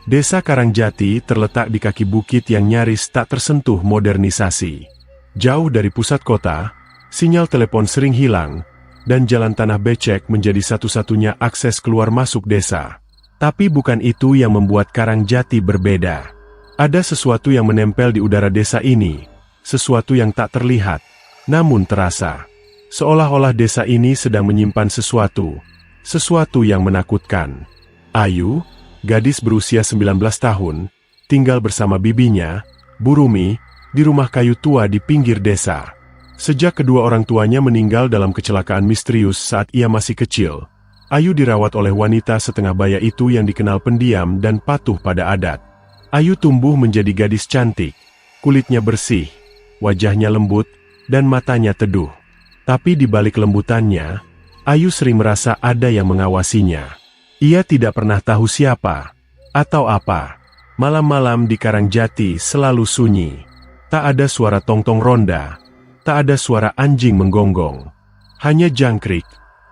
Desa Karangjati terletak di kaki bukit yang nyaris tak tersentuh modernisasi. Jauh dari pusat kota, sinyal telepon sering hilang, dan jalan tanah becek menjadi satu-satunya akses keluar masuk desa. Tapi bukan itu yang membuat Karangjati berbeda. Ada sesuatu yang menempel di udara desa ini, sesuatu yang tak terlihat, namun terasa. Seolah-olah desa ini sedang menyimpan sesuatu yang menakutkan. Ayu, gadis berusia 19 tahun, tinggal bersama bibinya, Burumi, di rumah kayu tua di pinggir desa. Sejak kedua orang tuanya meninggal dalam kecelakaan misterius saat ia masih kecil, Ayu dirawat oleh wanita setengah baya itu yang dikenal pendiam dan patuh pada adat. Ayu tumbuh menjadi gadis cantik, kulitnya bersih, wajahnya lembut, dan matanya teduh. Tapi di balik lembutannya, Ayu sering merasa ada yang mengawasinya. Ia tidak pernah tahu siapa atau apa. Malam-malam di Karangjati selalu sunyi. Tak ada suara tong-tong ronda, tak ada suara anjing menggonggong. Hanya jangkrik,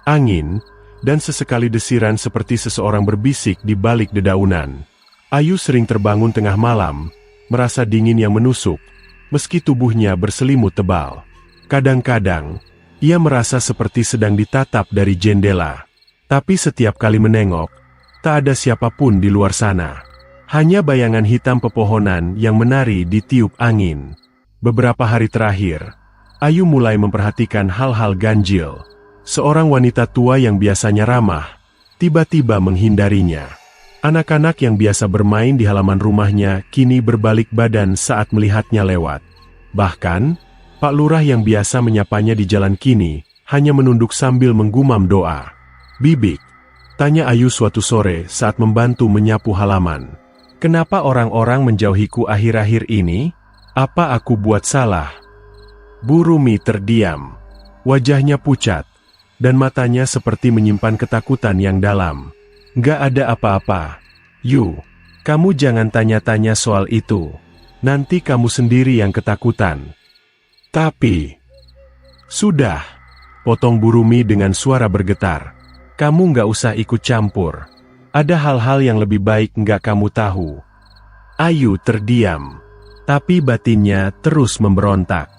angin, dan sesekali desiran seperti seseorang berbisik di balik dedaunan. Ayu sering terbangun tengah malam, merasa dingin yang menusuk, meski tubuhnya berselimut tebal. Kadang-kadang, ia merasa seperti sedang ditatap dari jendela. Tapi setiap kali menengok, tak ada siapapun di luar sana. Hanya bayangan hitam pepohonan yang menari di tiup angin. Beberapa hari terakhir, Ayu mulai memperhatikan hal-hal ganjil. Seorang wanita tua yang biasanya ramah, tiba-tiba menghindarinya. Anak-anak yang biasa bermain di halaman rumahnya kini berbalik badan saat melihatnya lewat. Bahkan, Pak Lurah yang biasa menyapanya di jalan kini, hanya menunduk sambil menggumam doa. "Bibik," tanya Ayu suatu sore saat membantu menyapu halaman. "Kenapa orang-orang menjauhiku akhir-akhir ini? Apa aku buat salah?" Burumi terdiam. Wajahnya pucat, dan matanya seperti menyimpan ketakutan yang dalam. "Gak ada apa-apa. Yu, kamu jangan tanya-tanya soal itu. Nanti kamu sendiri yang ketakutan." "Tapi..." "Sudah," potong Burumi dengan suara bergetar. "Kamu nggak usah ikut campur. Ada hal-hal yang lebih baik nggak kamu tahu." Ayu terdiam, tapi batinnya terus memberontak.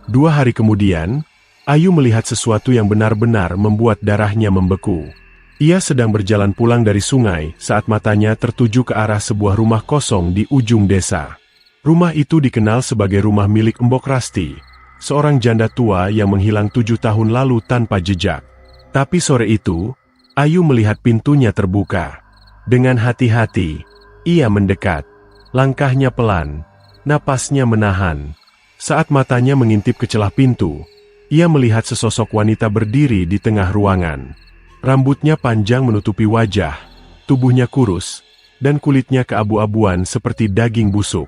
2 hari kemudian, Ayu melihat sesuatu yang benar-benar membuat darahnya membeku. Ia sedang berjalan pulang dari sungai saat matanya tertuju ke arah sebuah rumah kosong di ujung desa. Rumah itu dikenal sebagai rumah milik Mbok Rasti, seorang janda tua yang menghilang 7 tahun lalu tanpa jejak. Tapi sore itu, Ayu melihat pintunya terbuka. Dengan hati-hati, ia mendekat. Langkahnya pelan, napasnya menahan. Saat matanya mengintip ke celah pintu, ia melihat sesosok wanita berdiri di tengah ruangan. Rambutnya panjang menutupi wajah, tubuhnya kurus, dan kulitnya keabu-abuan seperti daging busuk.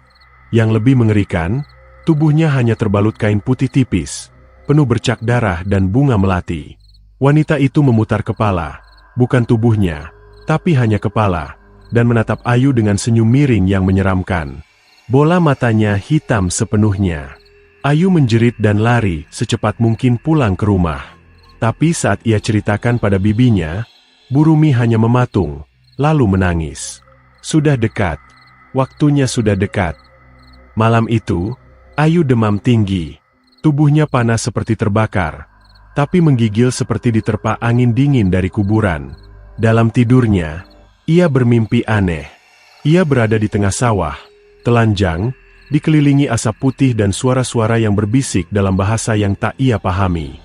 Yang lebih mengerikan, tubuhnya hanya terbalut kain putih tipis, penuh bercak darah dan bunga melati. Wanita itu memutar kepala, bukan tubuhnya, tapi hanya kepala, dan menatap Ayu dengan senyum miring yang menyeramkan. Bola matanya hitam sepenuhnya. Ayu menjerit dan lari secepat mungkin pulang ke rumah. Tapi saat ia ceritakan pada bibinya, Burumi hanya mematung, lalu menangis. Sudah dekat. Waktunya sudah dekat. Malam itu, Ayu demam tinggi. Tubuhnya panas seperti terbakar, tapi menggigil seperti diterpa angin dingin dari kuburan. Dalam tidurnya, ia bermimpi aneh. Ia berada di tengah sawah, telanjang, dikelilingi asap putih dan suara-suara yang berbisik dalam bahasa yang tak ia pahami.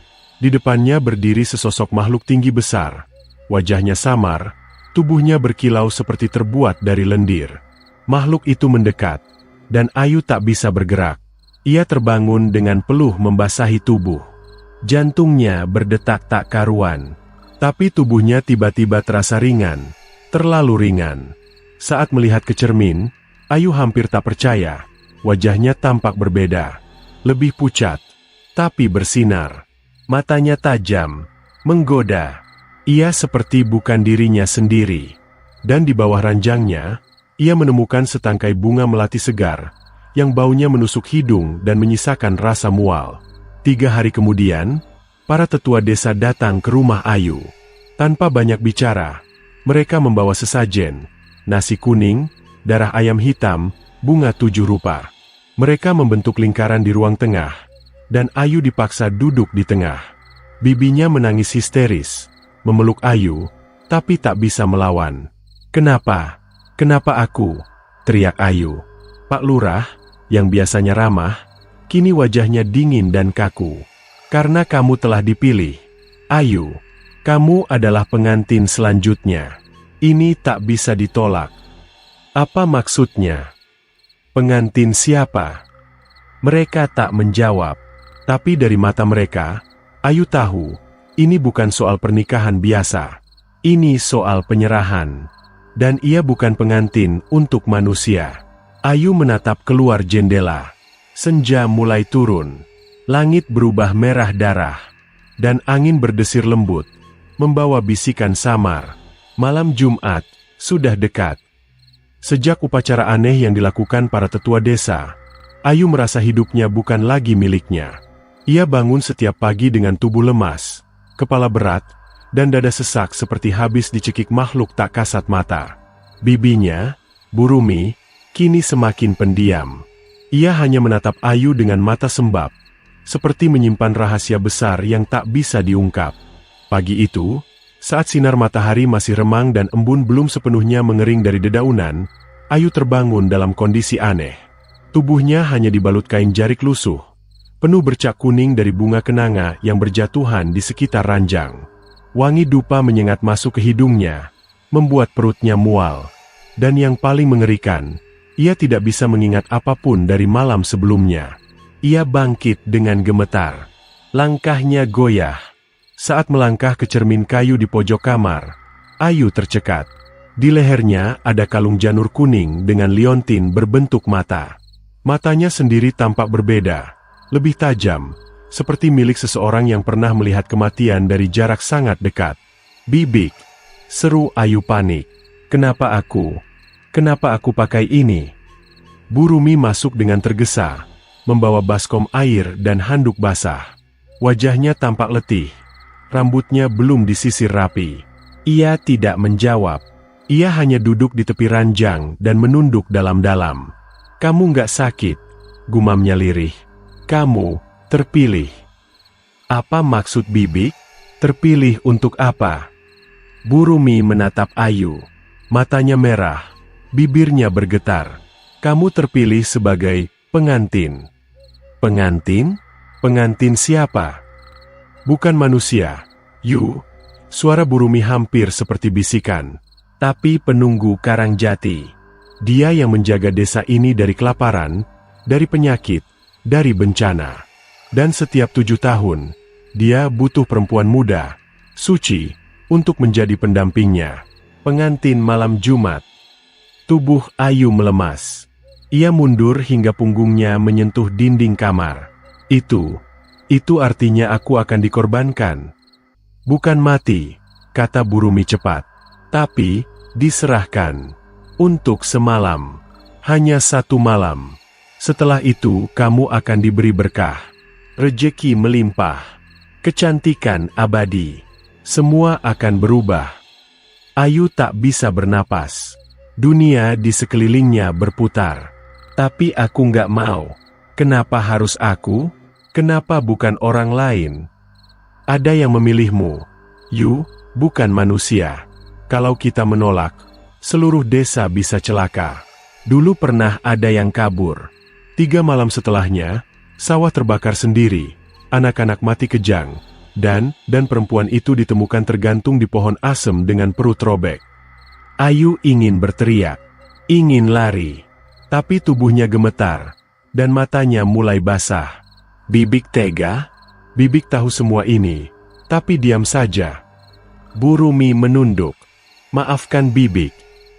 Di depannya berdiri sesosok makhluk tinggi besar. Wajahnya samar, tubuhnya berkilau seperti terbuat dari lendir. Makhluk itu mendekat, dan Ayu tak bisa bergerak. Ia terbangun dengan peluh membasahi tubuh. Jantungnya berdetak tak karuan. Tapi tubuhnya tiba-tiba terasa ringan, terlalu ringan. Saat melihat ke cermin, Ayu hampir tak percaya. Wajahnya tampak berbeda. Lebih pucat, tapi bersinar. Matanya tajam, menggoda. Ia seperti bukan dirinya sendiri. Dan di bawah ranjangnya, ia menemukan setangkai bunga melati segar, yang baunya menusuk hidung dan menyisakan rasa mual. 3 hari kemudian, para tetua desa datang ke rumah Ayu. Tanpa banyak bicara, mereka membawa sesajen, nasi kuning, darah ayam hitam, bunga 7 rupa. Mereka membentuk lingkaran di ruang tengah, dan Ayu dipaksa duduk di tengah. Bibinya menangis histeris, memeluk Ayu, tapi tak bisa melawan. "Kenapa? Kenapa aku?" teriak Ayu. Pak Lurah, yang biasanya ramah, kini wajahnya dingin dan kaku. "Karena kamu telah dipilih, Ayu. Kamu adalah pengantin selanjutnya. Ini tak bisa ditolak." "Apa maksudnya? Pengantin siapa?" Mereka tak menjawab, tapi dari mata mereka, Ayu tahu, ini bukan soal pernikahan biasa. Ini soal penyerahan. Dan ia bukan pengantin untuk manusia. Ayu menatap keluar jendela. Senja mulai turun. Langit berubah merah darah. Dan angin berdesir lembut, membawa bisikan samar. Malam Jumat sudah dekat. Sejak upacara aneh yang dilakukan para tetua desa, Ayu merasa hidupnya bukan lagi miliknya. Ia bangun setiap pagi dengan tubuh lemas, kepala berat, dan dada sesak seperti habis dicekik makhluk tak kasat mata. Bibinya, Bu Rumi, kini semakin pendiam. Ia hanya menatap Ayu dengan mata sembab, seperti menyimpan rahasia besar yang tak bisa diungkap. Pagi itu, saat sinar matahari masih remang dan embun belum sepenuhnya mengering dari dedaunan, Ayu terbangun dalam kondisi aneh. Tubuhnya hanya dibalut kain jarik lusuh, penuh bercak kuning dari bunga kenanga yang berjatuhan di sekitar ranjang. Wangi dupa menyengat masuk ke hidungnya, membuat perutnya mual. Dan yang paling mengerikan, ia tidak bisa mengingat apapun dari malam sebelumnya. Ia bangkit dengan gemetar. Langkahnya goyah. Saat melangkah ke cermin kayu di pojok kamar, Ayu tercekat. Di lehernya ada kalung janur kuning dengan liontin berbentuk mata. Matanya sendiri tampak berbeda. Lebih tajam, seperti milik seseorang yang pernah melihat kematian dari jarak sangat dekat. "Bibik!" seru Ayu panik. "Kenapa aku? Kenapa aku pakai ini?" Bu Rumi masuk dengan tergesa, membawa baskom air dan handuk basah. Wajahnya tampak letih, rambutnya belum disisir rapi. Ia tidak menjawab. Ia hanya duduk di tepi ranjang dan menunduk dalam-dalam. "Kamu nggak sakit?" gumamnya lirih. "Kamu terpilih." Apa maksud Bibik? Terpilih untuk apa? Bu Rumi menatap Ayu. Matanya merah, bibirnya bergetar. "Kamu terpilih sebagai pengantin." "Pengantin? Pengantin siapa?" "Bukan manusia, Yu." Suara Bu Rumi hampir seperti bisikan. "Tapi penunggu Karangjati. Dia yang menjaga desa ini dari kelaparan, dari penyakit, dari bencana. Dan setiap 7 tahun, dia butuh perempuan muda, suci, untuk menjadi pendampingnya. Pengantin malam Jumat." Tubuh Ayu melemas. Ia mundur hingga punggungnya menyentuh dinding kamar. Itu artinya aku akan dikorbankan." "Bukan mati," kata Bu Rumi cepat. "Tapi, diserahkan. Untuk semalam. Hanya 1 malam. Setelah itu kamu akan diberi berkah. Rejeki melimpah. Kecantikan abadi. Semua akan berubah." Ayu tak bisa bernapas. Dunia di sekelilingnya berputar. "Tapi aku nggak mau." "Kenapa harus aku? Kenapa bukan orang lain?" "Ada yang memilihmu, Yu, bukan manusia. Kalau kita menolak, seluruh desa bisa celaka. Dulu pernah ada yang kabur. 3 malam setelahnya, sawah terbakar sendiri, anak-anak mati kejang, dan perempuan itu ditemukan tergantung di pohon asem dengan perut robek." Ayu ingin berteriak, ingin lari, tapi tubuhnya gemetar, dan matanya mulai basah. Bibik tega? Bibik tahu semua ini, tapi diam saja. Bu Rumi menunduk. "Maafkan Bibik,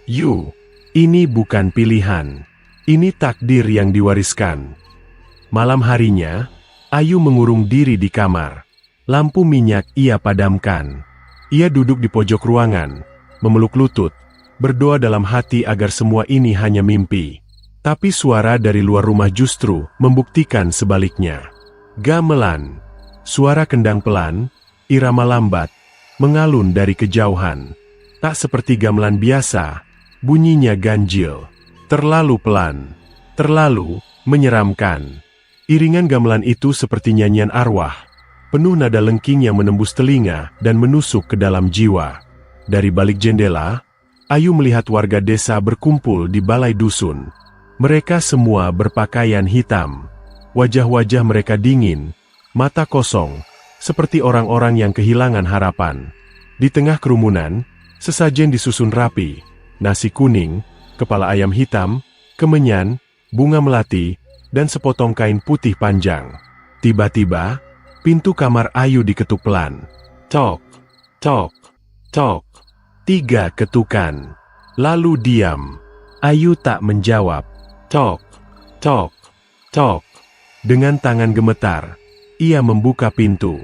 Yu, ini bukan pilihan. Ini takdir yang diwariskan." Malam harinya, Ayu mengurung diri di kamar. Lampu minyak ia padamkan. Ia duduk di pojok ruangan, memeluk lutut, berdoa dalam hati agar semua ini hanya mimpi. Tapi suara dari luar rumah justru membuktikan sebaliknya. Gamelan, suara kendang pelan, irama lambat, mengalun dari kejauhan. Tak seperti gamelan biasa, bunyinya ganjil, terlalu pelan, terlalu menyeramkan. Iringan gamelan itu seperti nyanyian arwah, penuh nada lengking yang menembus telinga dan menusuk ke dalam jiwa. Dari balik jendela, Ayu melihat warga desa berkumpul di balai dusun. Mereka semua berpakaian hitam. Wajah-wajah mereka dingin, mata kosong, seperti orang-orang yang kehilangan harapan. Di tengah kerumunan, sesajen disusun rapi, nasi kuning, kepala ayam hitam, kemenyan, bunga melati, dan sepotong kain putih panjang. Tiba-tiba, pintu kamar Ayu diketuk pelan. Tok, tok, tok. 3 ketukan. Lalu diam. Ayu tak menjawab. Tok, tok, tok. Dengan tangan gemetar, ia membuka pintu.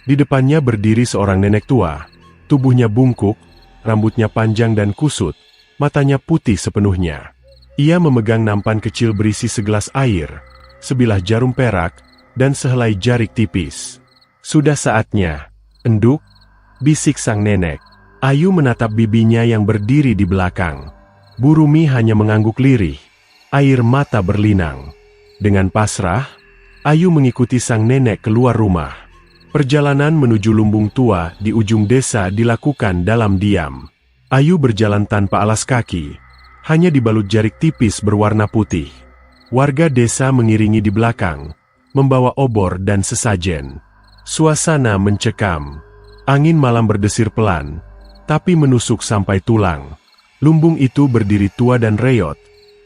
Di depannya berdiri seorang nenek tua. Tubuhnya bungkuk, rambutnya panjang dan kusut, matanya putih sepenuhnya. Ia memegang nampan kecil berisi segelas air, sebilah jarum perak, dan sehelai jarik tipis. Sudah saatnya, enduk, bisik sang nenek. Ayu menatap bibinya yang berdiri di belakang. Bu Rumi hanya mengangguk lirih, air mata berlinang. Dengan pasrah, Ayu mengikuti sang nenek keluar rumah. Perjalanan menuju lumbung tua di ujung desa dilakukan dalam diam. Ayu berjalan tanpa alas kaki, hanya dibalut jarik tipis berwarna putih. Warga desa mengiringi di belakang, membawa obor dan sesajen. Suasana mencekam. Angin malam berdesir pelan, tapi menusuk sampai tulang. Lumbung itu berdiri tua dan reyot,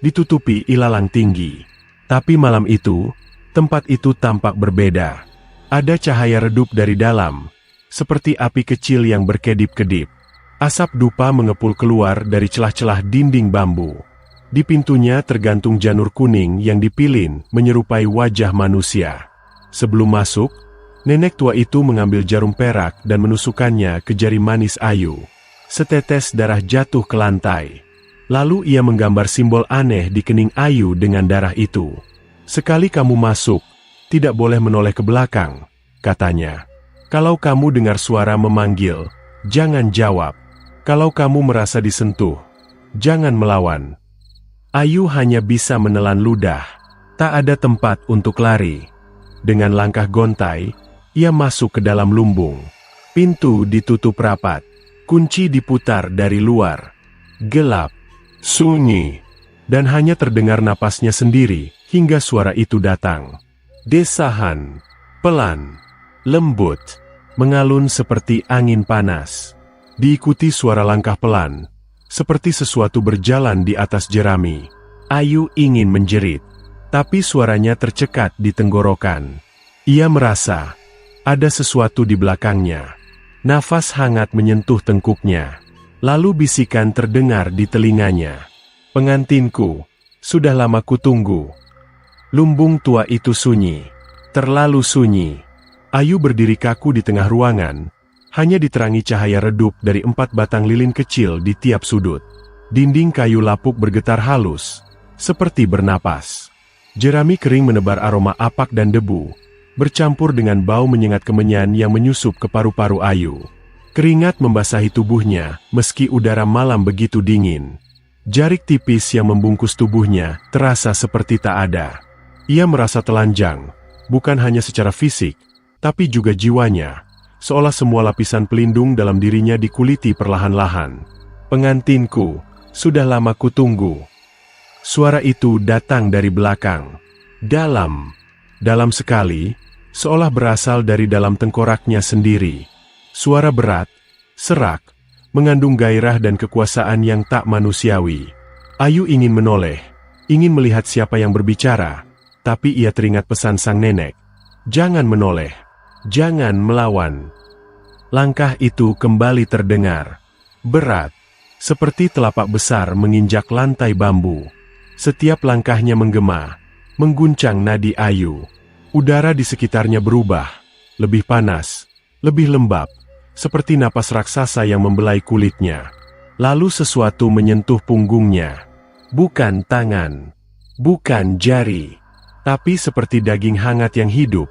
ditutupi ilalang tinggi. Tapi malam itu, tempat itu tampak berbeda. Ada cahaya redup dari dalam, seperti api kecil yang berkedip-kedip. Asap dupa mengepul keluar dari celah-celah dinding bambu. Di pintunya tergantung janur kuning yang dipilin menyerupai wajah manusia. Sebelum masuk, nenek tua itu mengambil jarum perak dan menusukkannya ke jari manis Ayu. Setetes darah jatuh ke lantai. Lalu ia menggambar simbol aneh di kening Ayu dengan darah itu. Sekali kamu masuk, tidak boleh menoleh ke belakang, katanya. Kalau kamu dengar suara memanggil, jangan jawab. Kalau kamu merasa disentuh, jangan melawan. Ayu hanya bisa menelan ludah. Tak ada tempat untuk lari. Dengan langkah gontai, ia masuk ke dalam lumbung. Pintu ditutup rapat. Kunci diputar dari luar. Gelap, sunyi, dan hanya terdengar napasnya sendiri hingga suara itu datang. Desahan, pelan, lembut, mengalun seperti angin panas. Diikuti suara langkah pelan, seperti sesuatu berjalan di atas jerami. Ayu ingin menjerit, tapi suaranya tercekat di tenggorokan. Ia merasa ada sesuatu di belakangnya. Nafas hangat menyentuh tengkuknya. Lalu bisikan terdengar di telinganya. Pengantinku, sudah lama kutunggu. Lumbung tua itu sunyi, terlalu sunyi. Ayu berdiri kaku di tengah ruangan, hanya diterangi cahaya redup dari 4 batang lilin kecil di tiap sudut. Dinding kayu lapuk bergetar halus, seperti bernapas. Jerami kering menebar aroma apak dan debu, bercampur dengan bau menyengat kemenyan yang menyusup ke paru-paru Ayu. Keringat membasahi tubuhnya, meski udara malam begitu dingin. Jarik tipis yang membungkus tubuhnya terasa seperti tak ada. Ia merasa telanjang, bukan hanya secara fisik, tapi juga jiwanya. Seolah semua lapisan pelindung dalam dirinya dikuliti perlahan-lahan. Pengantinku, sudah lama kutunggu. Suara itu datang dari belakang. Dalam sekali, seolah berasal dari dalam tengkoraknya sendiri. Suara berat, serak, mengandung gairah dan kekuasaan yang tak manusiawi. Ayu ingin menoleh, ingin melihat siapa yang berbicara, tapi ia teringat pesan sang nenek. Jangan menoleh. Jangan melawan. Langkah itu kembali terdengar. Berat, seperti telapak besar menginjak lantai bambu. Setiap langkahnya menggema, mengguncang nadi Ayu. Udara di sekitarnya berubah, lebih panas, lebih lembab, seperti napas raksasa yang membelai kulitnya. Lalu sesuatu menyentuh punggungnya. Bukan tangan, bukan jari, tapi seperti daging hangat yang hidup,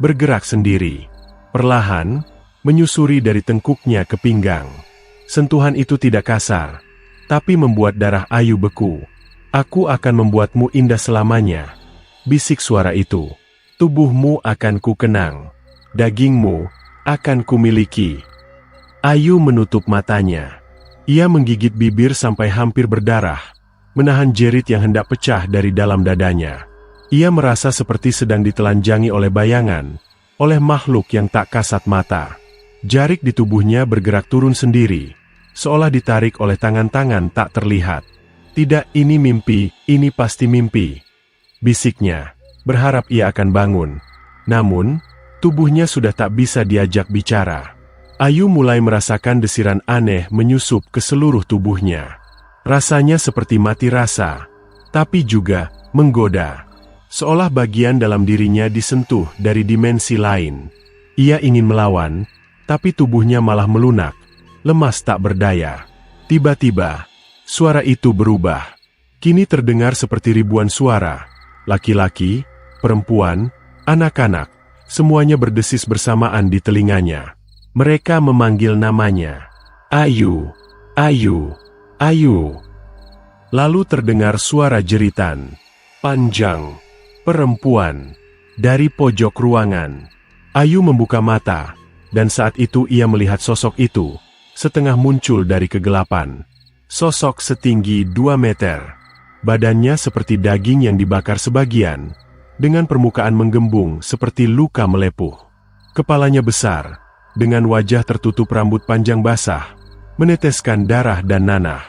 bergerak sendiri. Perlahan, menyusuri dari tengkuknya ke pinggang. Sentuhan itu tidak kasar, tapi membuat darah Ayu beku. "Aku akan membuatmu indah selamanya," bisik suara itu. "Tubuhmu akan kukenang, dagingmu akan kumiliki." Ayu menutup matanya. Ia menggigit bibir sampai hampir berdarah, menahan jerit yang hendak pecah dari dalam dadanya. Ia merasa seperti sedang ditelanjangi oleh bayangan, oleh makhluk yang tak kasat mata. Jarik di tubuhnya bergerak turun sendiri, seolah ditarik oleh tangan-tangan tak terlihat. "Tidak, ini mimpi, ini pasti mimpi," bisiknya, berharap ia akan bangun. Namun, tubuhnya sudah tak bisa diajak bicara. Ayu mulai merasakan desiran aneh menyusup ke seluruh tubuhnya. Rasanya seperti mati rasa, tapi juga menggoda. Seolah bagian dalam dirinya disentuh dari dimensi lain. Ia ingin melawan, tapi tubuhnya malah melunak, lemas tak berdaya. Tiba-tiba, suara itu berubah. Kini terdengar seperti ribuan suara. Laki-laki, perempuan, anak-anak, semuanya berdesis bersamaan di telinganya. Mereka memanggil namanya. "Ayu, Ayu, Ayu." Lalu terdengar suara jeritan panjang, perempuan, dari pojok ruangan. Ayu membuka mata, dan saat itu ia melihat sosok itu, setengah muncul dari kegelapan. Sosok setinggi 2 meter. Badannya seperti daging yang dibakar sebagian, dengan permukaan menggembung seperti luka melepuh. Kepalanya besar, dengan wajah tertutup rambut panjang basah, meneteskan darah dan nanah.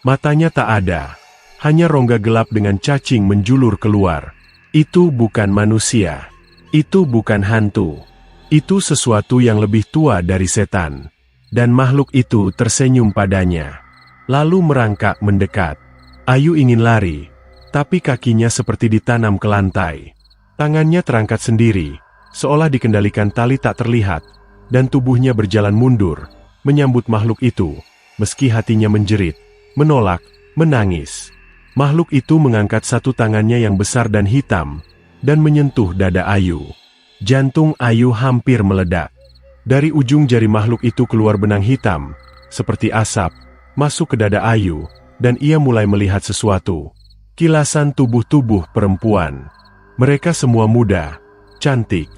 Matanya tak ada, hanya rongga gelap dengan cacing menjulur keluar. Itu bukan manusia. Itu bukan hantu. Itu sesuatu yang lebih tua dari setan. Dan makhluk itu tersenyum padanya, lalu merangkak mendekat. Ayu ingin lari, tapi kakinya seperti ditanam ke lantai. Tangannya terangkat sendiri, seolah dikendalikan tali tak terlihat, dan tubuhnya berjalan mundur, menyambut makhluk itu, meski hatinya menjerit, menolak, menangis. Makhluk itu mengangkat satu tangannya yang besar dan hitam, dan menyentuh dada Ayu. Jantung Ayu hampir meledak. Dari ujung jari makhluk itu keluar benang hitam, seperti asap, masuk ke dada Ayu, dan ia mulai melihat sesuatu. Kilasan tubuh-tubuh perempuan. Mereka semua muda, cantik,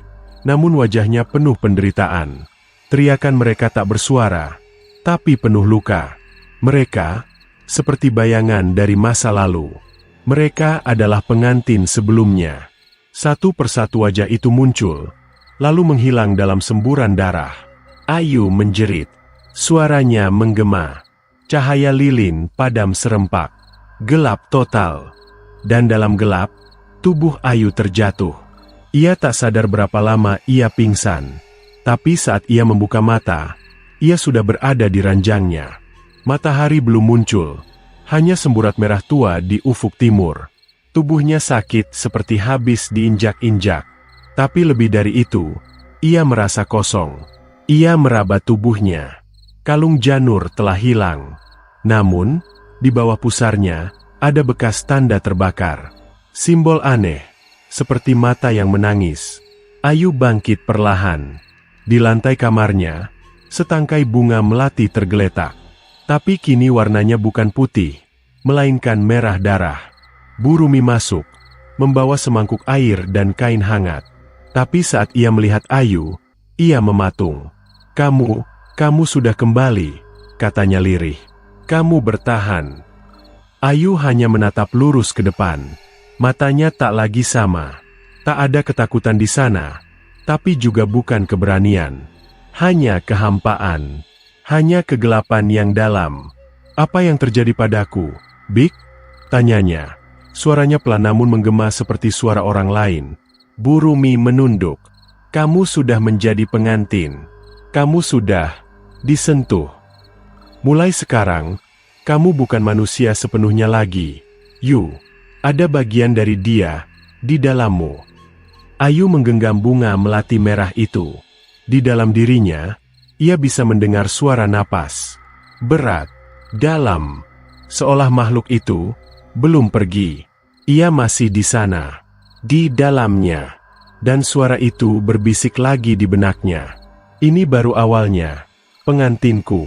namun wajahnya penuh penderitaan. Teriakan mereka tak bersuara, tapi penuh luka. Mereka seperti bayangan dari masa lalu. Mereka adalah pengantin sebelumnya. Satu persatu wajah itu muncul, lalu menghilang dalam semburan darah. Ayu menjerit. Suaranya menggema. Cahaya lilin padam serempak. Gelap total. Dan dalam gelap, tubuh Ayu terjatuh. Ia tak sadar berapa lama ia pingsan. Tapi saat ia membuka mata, ia sudah berada di ranjangnya. Matahari belum muncul, hanya semburat merah tua di ufuk timur. Tubuhnya sakit seperti habis diinjak-injak. Tapi lebih dari itu, ia merasa kosong. Ia meraba tubuhnya. Kalung janur telah hilang. Namun, di bawah pusarnya, ada bekas tanda terbakar. Simbol aneh, seperti mata yang menangis. Ayu bangkit perlahan. Di lantai kamarnya, setangkai bunga melati tergeletak. Tapi kini warnanya bukan putih, melainkan merah darah. Burumi masuk, membawa semangkuk air dan kain hangat. Tapi saat ia melihat Ayu, ia mematung. Kamu sudah kembali," katanya lirih. "Kamu bertahan." Ayu hanya menatap lurus ke depan. Matanya tak lagi sama. Tak ada ketakutan di sana, tapi juga bukan keberanian. Hanya kehampaan. Hanya kegelapan yang dalam. "Apa yang terjadi padaku, Bik?" tanyanya. Suaranya pelan namun menggema seperti suara orang lain. Burumi menunduk. "Kamu sudah menjadi pengantin. Kamu sudah disentuh. Mulai sekarang, kamu bukan manusia sepenuhnya lagi. Yu, ada bagian dari dia di dalammu." Ayu menggenggam bunga melati merah itu. Di dalam dirinya, ia bisa mendengar suara napas. Berat, dalam. Seolah makhluk itu belum pergi. Ia masih di sana, di dalamnya. Dan suara itu berbisik lagi di benaknya. Ini baru awalnya, pengantinku.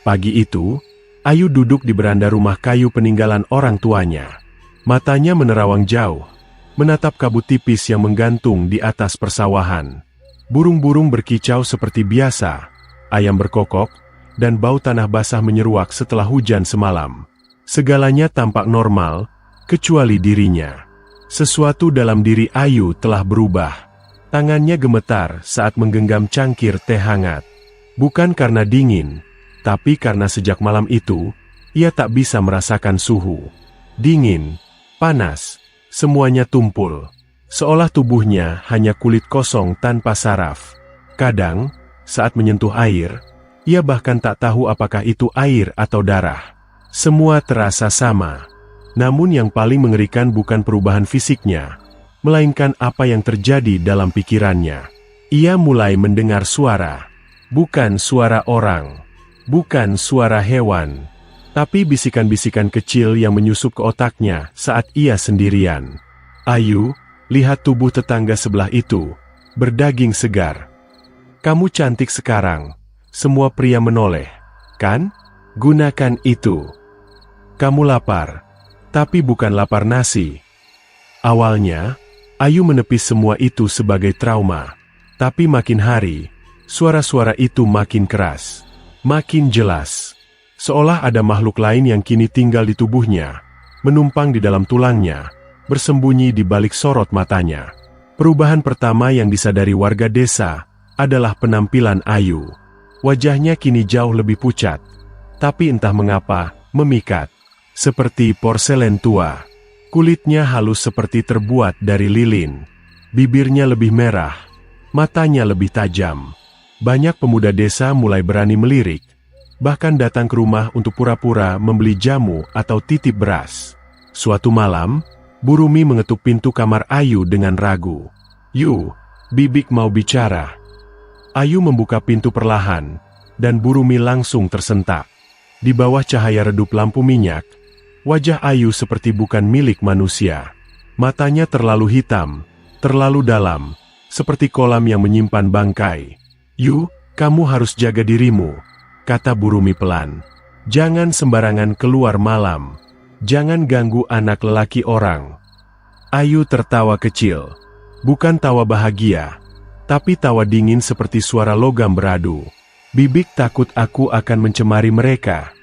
Pagi itu, Ayu duduk di beranda rumah kayu peninggalan orang tuanya. Matanya menerawang jauh, menatap kabut tipis yang menggantung di atas persawahan. Burung-burung berkicau seperti biasa, ayam berkokok, dan bau tanah basah menyeruak setelah hujan semalam. Segalanya tampak normal, kecuali dirinya. Sesuatu dalam diri Ayu telah berubah. Tangannya gemetar saat menggenggam cangkir teh hangat. Bukan karena dingin, tapi karena sejak malam itu, ia tak bisa merasakan suhu. Dingin, panas, semuanya tumpul. Seolah tubuhnya hanya kulit kosong tanpa saraf. Kadang, saat menyentuh air, ia bahkan tak tahu apakah itu air atau darah. Semua terasa sama. Namun yang paling mengerikan bukan perubahan fisiknya, melainkan apa yang terjadi dalam pikirannya. Ia mulai mendengar suara. Bukan suara orang, bukan suara hewan, tapi bisikan-bisikan kecil yang menyusup ke otaknya saat ia sendirian. Ayu, lihat tubuh tetangga sebelah itu, berdaging segar. Kamu cantik sekarang, semua pria menoleh, kan? Gunakan itu. Kamu lapar, tapi bukan lapar nasi. Awalnya, Ayu menepis semua itu sebagai trauma, tapi makin hari, suara-suara itu makin keras, makin jelas. Seolah ada makhluk lain yang kini tinggal di tubuhnya, menumpang di dalam tulangnya, bersembunyi di balik sorot matanya. Perubahan pertama yang disadari warga desa adalah penampilan Ayu. Wajahnya kini jauh lebih pucat, tapi entah mengapa, memikat. Seperti porselen tua. Kulitnya halus seperti terbuat dari lilin. Bibirnya lebih merah, matanya lebih tajam. Banyak pemuda desa mulai berani melirik, bahkan datang ke rumah untuk pura-pura membeli jamu atau titip beras. Suatu malam, Bu Rumi mengetuk pintu kamar Ayu dengan ragu. "Yu, Bibik mau bicara." Ayu membuka pintu perlahan, dan Bu Rumi langsung tersentak. Di bawah cahaya redup lampu minyak, wajah Ayu seperti bukan milik manusia. Matanya terlalu hitam, terlalu dalam, seperti kolam yang menyimpan bangkai. "Yu, kamu harus jaga dirimu," kata Bu Rumi pelan. "Jangan sembarangan keluar malam. Jangan ganggu anak lelaki orang." Ayu tertawa kecil. Bukan tawa bahagia, tapi tawa dingin seperti suara logam beradu. "Bibik takut aku akan mencemari mereka?"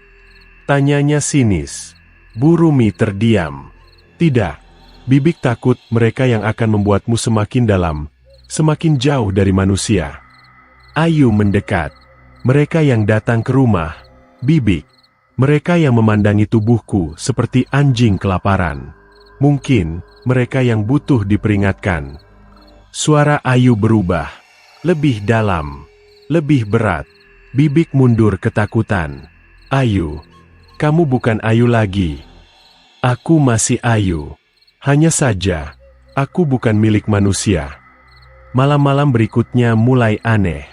tanyanya sinis. Bu Rumi terdiam. "Tidak, Bibik takut mereka yang akan membuatmu semakin dalam, semakin jauh dari manusia." Ayu mendekat. "Mereka yang datang ke rumah, Bibik. Mereka yang memandangi tubuhku seperti anjing kelaparan. Mungkin, mereka yang butuh diperingatkan." Suara Ayu berubah. Lebih dalam. Lebih berat. Bibik mundur ketakutan. "Ayu, kamu bukan Ayu lagi. Aku masih Ayu. Hanya saja, aku bukan milik manusia." Malam-malam berikutnya mulai aneh.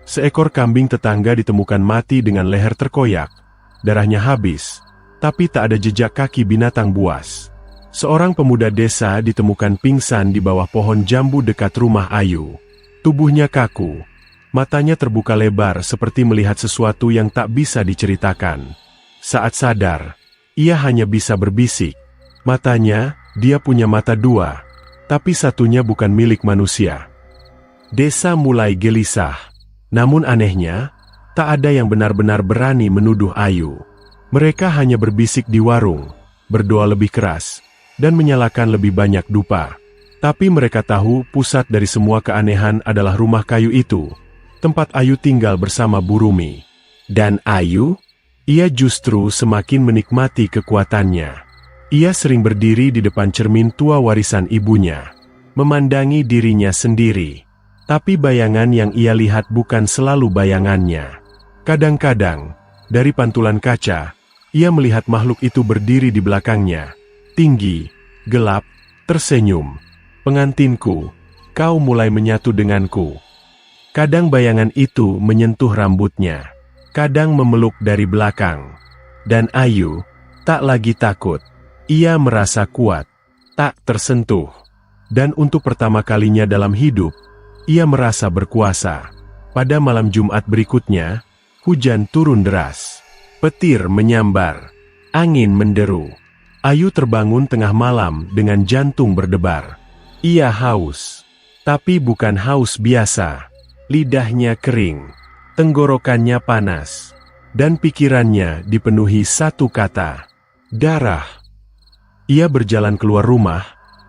Seekor kambing tetangga ditemukan mati dengan leher terkoyak. Darahnya habis, tapi tak ada jejak kaki binatang buas. Seorang pemuda desa ditemukan pingsan di bawah pohon jambu dekat rumah Ayu. Tubuhnya kaku, matanya terbuka lebar seperti melihat sesuatu yang tak bisa diceritakan. Saat sadar, ia hanya bisa berbisik. Matanya, dia punya mata dua, tapi satunya bukan milik manusia. Desa mulai gelisah. Namun anehnya, tak ada yang benar-benar berani menuduh Ayu. Mereka hanya berbisik di warung, berdoa lebih keras, dan menyalakan lebih banyak dupa. Tapi mereka tahu pusat dari semua keanehan adalah rumah kayu itu, tempat Ayu tinggal bersama Bu Rumi. Dan Ayu? Ia justru semakin menikmati kekuatannya. Ia sering berdiri di depan cermin tua warisan ibunya, memandangi dirinya sendiri. Tapi bayangan yang ia lihat bukan selalu bayangannya. Kadang-kadang, dari pantulan kaca, ia melihat makhluk itu berdiri di belakangnya. Tinggi, gelap, tersenyum. "Pengantinku, kau mulai menyatu denganku." Kadang bayangan itu menyentuh rambutnya, kadang memeluk dari belakang. Dan Ayu tak lagi takut. Ia merasa kuat, tak tersentuh. Dan untuk pertama kalinya dalam hidup, ia merasa berkuasa. Pada malam Jumat berikutnya, hujan turun deras. Petir menyambar. Angin menderu. Ayu terbangun tengah malam dengan jantung berdebar. Ia haus. Tapi bukan haus biasa. Lidahnya kering. Tenggorokannya panas. Dan pikirannya dipenuhi satu kata. Darah. Ia berjalan keluar rumah,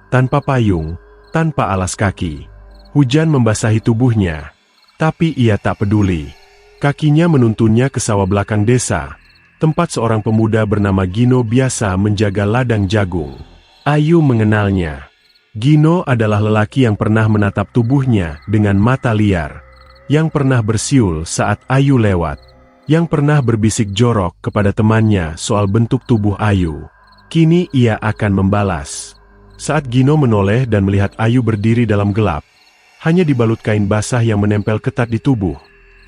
tanpa payung, tanpa alas kaki. Hujan membasahi tubuhnya. Tapi ia tak peduli. Kakinya menuntunnya ke sawah belakang desa, tempat seorang pemuda bernama Gino biasa menjaga ladang jagung. Ayu mengenalnya. Gino adalah lelaki yang pernah menatap tubuhnya dengan mata liar, yang pernah bersiul saat Ayu lewat, yang pernah berbisik jorok kepada temannya soal bentuk tubuh Ayu. Kini ia akan membalas. Saat Gino menoleh dan melihat Ayu berdiri dalam gelap, hanya dibalut kain basah yang menempel ketat di tubuh,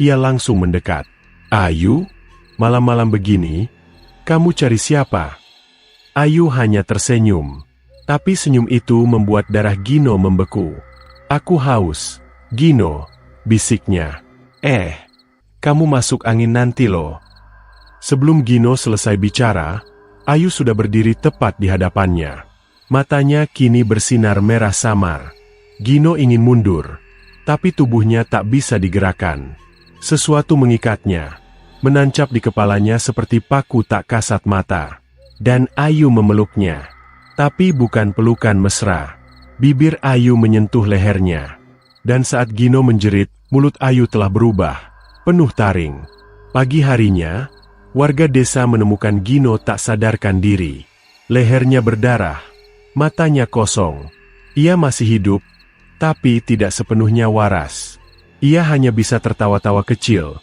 ia langsung mendekat. Ayu, malam-malam begini, kamu cari siapa? Ayu hanya tersenyum. Tapi senyum itu membuat darah Gino membeku. Aku haus, Gino, bisiknya. Kamu masuk angin nanti loh. Sebelum Gino selesai bicara, Ayu sudah berdiri tepat di hadapannya. Matanya kini bersinar merah samar. Gino ingin mundur, tapi tubuhnya tak bisa digerakkan. Sesuatu mengikatnya, menancap di kepalanya seperti paku tak kasat mata. Dan Ayu memeluknya, tapi bukan pelukan mesra. Bibir Ayu menyentuh lehernya. Dan saat Gino menjerit, mulut Ayu telah berubah, penuh taring. Pagi harinya, warga desa menemukan Gino tak sadarkan diri. Lehernya berdarah, matanya kosong. Ia masih hidup, tapi tidak sepenuhnya waras. Ia hanya bisa tertawa-tawa kecil,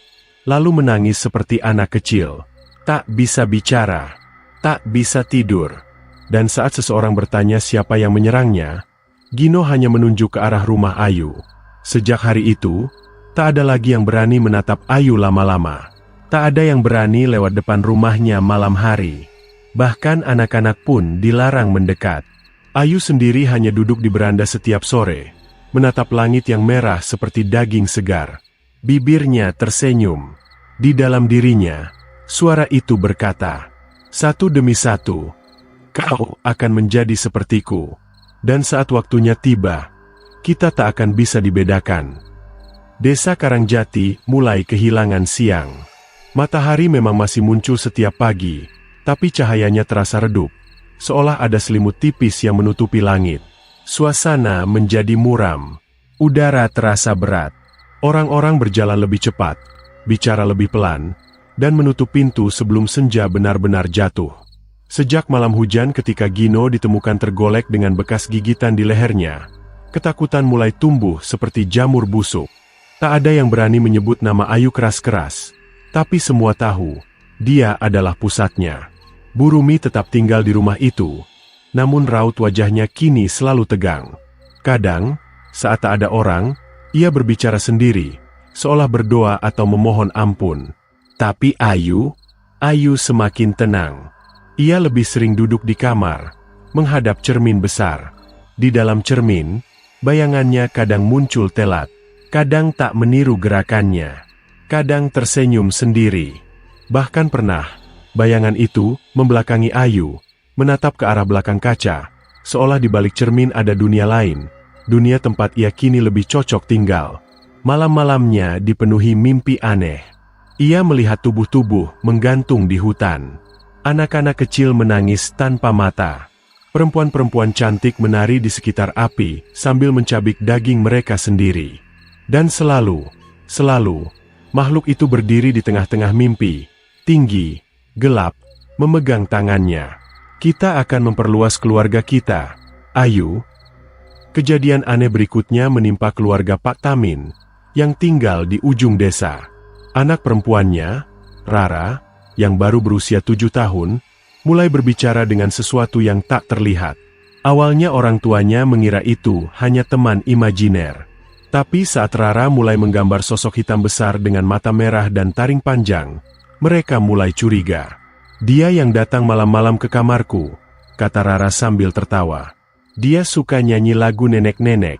lalu menangis seperti anak kecil. Tak bisa bicara, tak bisa tidur. Dan saat seseorang bertanya siapa yang menyerangnya, Gino hanya menunjuk ke arah rumah Ayu. Sejak hari itu, tak ada lagi yang berani menatap Ayu lama-lama. Tak ada yang berani lewat depan rumahnya malam hari. Bahkan anak-anak pun dilarang mendekat. Ayu sendiri hanya duduk di beranda setiap sore, menatap langit yang merah seperti daging segar. Bibirnya tersenyum. Di dalam dirinya, suara itu berkata, satu demi satu, kau akan menjadi sepertiku. Dan saat waktunya tiba, kita tak akan bisa dibedakan. Desa Karangjati mulai kehilangan siang. Matahari memang masih muncul setiap pagi, tapi cahayanya terasa redup, seolah ada selimut tipis yang menutupi langit. Suasana menjadi muram. Udara terasa berat. Orang-orang berjalan lebih cepat, bicara lebih pelan, dan menutup pintu sebelum senja benar-benar jatuh. Sejak malam hujan ketika Gino ditemukan tergolek dengan bekas gigitan di lehernya, ketakutan mulai tumbuh seperti jamur busuk. Tak ada yang berani menyebut nama Ayu keras-keras, tapi semua tahu, dia adalah pusatnya. Bu Rumi tetap tinggal di rumah itu, namun raut wajahnya kini selalu tegang. Kadang, saat tak ada orang, ia berbicara sendiri, seolah berdoa atau memohon ampun. Tapi Ayu semakin tenang. Ia lebih sering duduk di kamar, menghadap cermin besar. Di dalam cermin, bayangannya kadang muncul telat, kadang tak meniru gerakannya, kadang tersenyum sendiri. Bahkan pernah, bayangan itu membelakangi Ayu, menatap ke arah belakang kaca, seolah di balik cermin ada dunia lain, dunia tempat ia kini lebih cocok tinggal. Malam-malamnya dipenuhi mimpi aneh. Ia melihat tubuh-tubuh menggantung di hutan. Anak-anak kecil menangis tanpa mata. Perempuan-perempuan cantik menari di sekitar api sambil mencabik daging mereka sendiri. Dan selalu, makhluk itu berdiri di tengah-tengah mimpi, tinggi, gelap, memegang tangannya. Kita akan memperluas keluarga kita, Ayu. Kejadian aneh berikutnya menimpa keluarga Pak Tamin, yang tinggal di ujung desa. Anak perempuannya, Rara, yang baru berusia 7 tahun, mulai berbicara dengan sesuatu yang tak terlihat. Awalnya orang tuanya mengira itu hanya teman imajiner. Tapi saat Rara mulai menggambar sosok hitam besar dengan mata merah dan taring panjang, mereka mulai curiga. Dia yang datang malam-malam ke kamarku, kata Rara sambil tertawa. Dia suka nyanyi lagu nenek-nenek.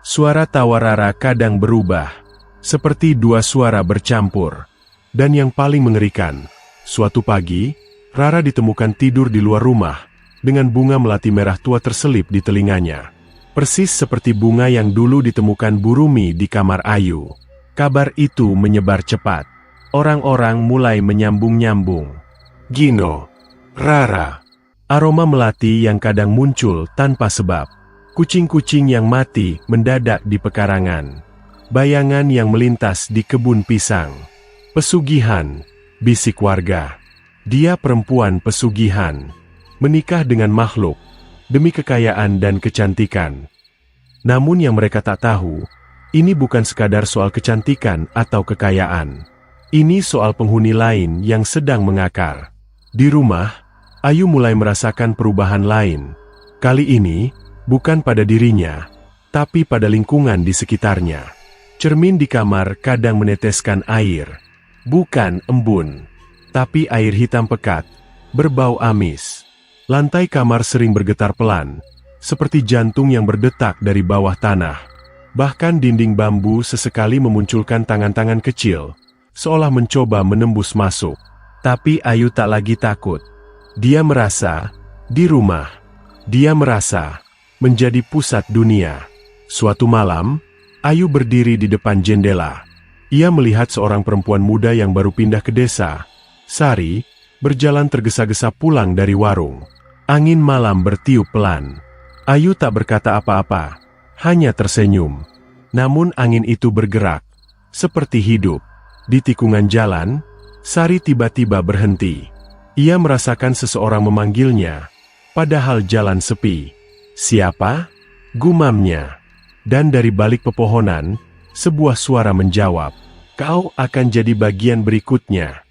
Suara tawa Rara kadang berubah. Seperti dua suara bercampur. Dan yang paling mengerikan, suatu pagi, Rara ditemukan tidur di luar rumah, dengan bunga melati merah tua terselip di telinganya. Persis seperti bunga yang dulu ditemukan Bu Rumi di kamar Ayu. Kabar itu menyebar cepat. Orang-orang mulai menyambung-nyambung. Gino, Rara. Aroma melati yang kadang muncul tanpa sebab. Kucing-kucing yang mati mendadak di pekarangan. Bayangan yang melintas di kebun pisang. Pesugihan, bisik warga. Dia perempuan pesugihan. Menikah dengan makhluk, demi kekayaan dan kecantikan. Namun yang mereka tak tahu, ini bukan sekadar soal kecantikan atau kekayaan. Ini soal penghuni lain yang sedang mengakar. Di rumah, Ayu mulai merasakan perubahan lain. Kali ini, bukan pada dirinya, tapi pada lingkungan di sekitarnya. Cermin di kamar kadang meneteskan air. Bukan embun, tapi air hitam pekat, berbau amis. Lantai kamar sering bergetar pelan, seperti jantung yang berdetak dari bawah tanah. Bahkan dinding bambu sesekali memunculkan tangan-tangan kecil, seolah mencoba menembus masuk. Tapi Ayu tak lagi takut. Dia merasa, di rumah, dia merasa, menjadi pusat dunia. Suatu malam, Ayu berdiri di depan jendela. Ia melihat seorang perempuan muda yang baru pindah ke desa, Sari, berjalan tergesa-gesa pulang dari warung. Angin malam bertiup pelan. Ayu tak berkata apa-apa, hanya tersenyum. Namun angin itu bergerak, seperti hidup. Di tikungan jalan, Sari tiba-tiba berhenti. Ia merasakan seseorang memanggilnya, padahal jalan sepi. Siapa? Gumamnya. Dan dari balik pepohonan, sebuah suara menjawab, "Kau akan jadi bagian berikutnya."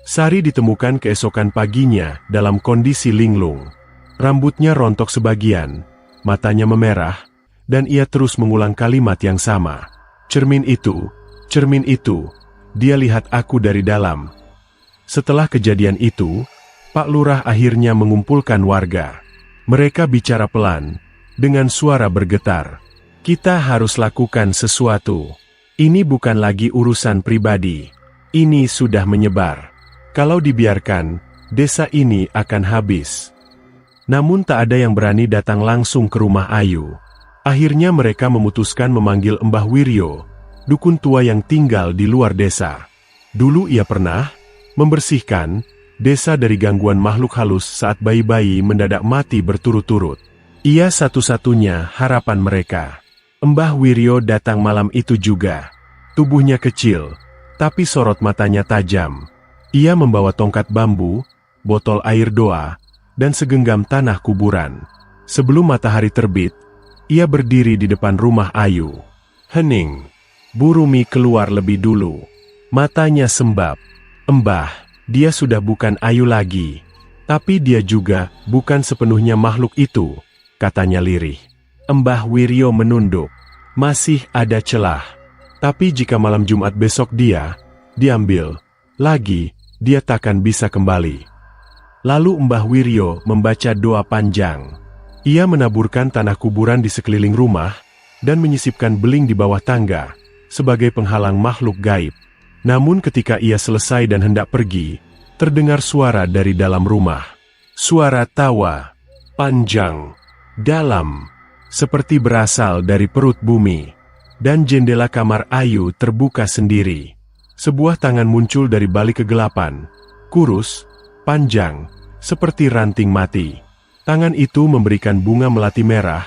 Sari ditemukan keesokan paginya dalam kondisi linglung. Rambutnya rontok sebagian, matanya memerah, dan ia terus mengulang kalimat yang sama. Cermin itu, dia lihat aku dari dalam." Setelah kejadian itu, Pak Lurah akhirnya mengumpulkan warga. Mereka bicara pelan, dengan suara bergetar. "Kita harus lakukan sesuatu. Ini bukan lagi urusan pribadi. Ini sudah menyebar. Kalau dibiarkan, desa ini akan habis." Namun tak ada yang berani datang langsung ke rumah Ayu. Akhirnya mereka memutuskan memanggil Mbah Wiryo, dukun tua yang tinggal di luar desa. Dulu ia pernah membersihkan desa dari gangguan makhluk halus saat bayi-bayi mendadak mati berturut-turut. Ia satu-satunya harapan mereka. Mbah Wiryo datang malam itu juga. Tubuhnya kecil, tapi sorot matanya tajam. Ia membawa tongkat bambu, botol air doa, dan segenggam tanah kuburan. Sebelum matahari terbit, ia berdiri di depan rumah Ayu. Hening. Bu Rumi keluar lebih dulu. Matanya sembab. "Mbah, dia sudah bukan Ayu lagi. Tapi dia juga bukan sepenuhnya makhluk itu," katanya lirih. Mbah Wiryo menunduk. "Masih ada celah. Tapi jika malam Jumat besok dia diambil lagi, dia takkan bisa kembali." Lalu Mbah Wiryo membaca doa panjang. Ia menaburkan tanah kuburan di sekeliling rumah, dan menyisipkan beling di bawah tangga, sebagai penghalang makhluk gaib. Namun ketika ia selesai dan hendak pergi, terdengar suara dari dalam rumah. Suara tawa, panjang, dalam, seperti berasal dari perut bumi. Dan jendela kamar Ayu terbuka sendiri. Sebuah tangan muncul dari balik kegelapan, kurus, panjang, seperti ranting mati. Tangan itu memberikan bunga melati merah,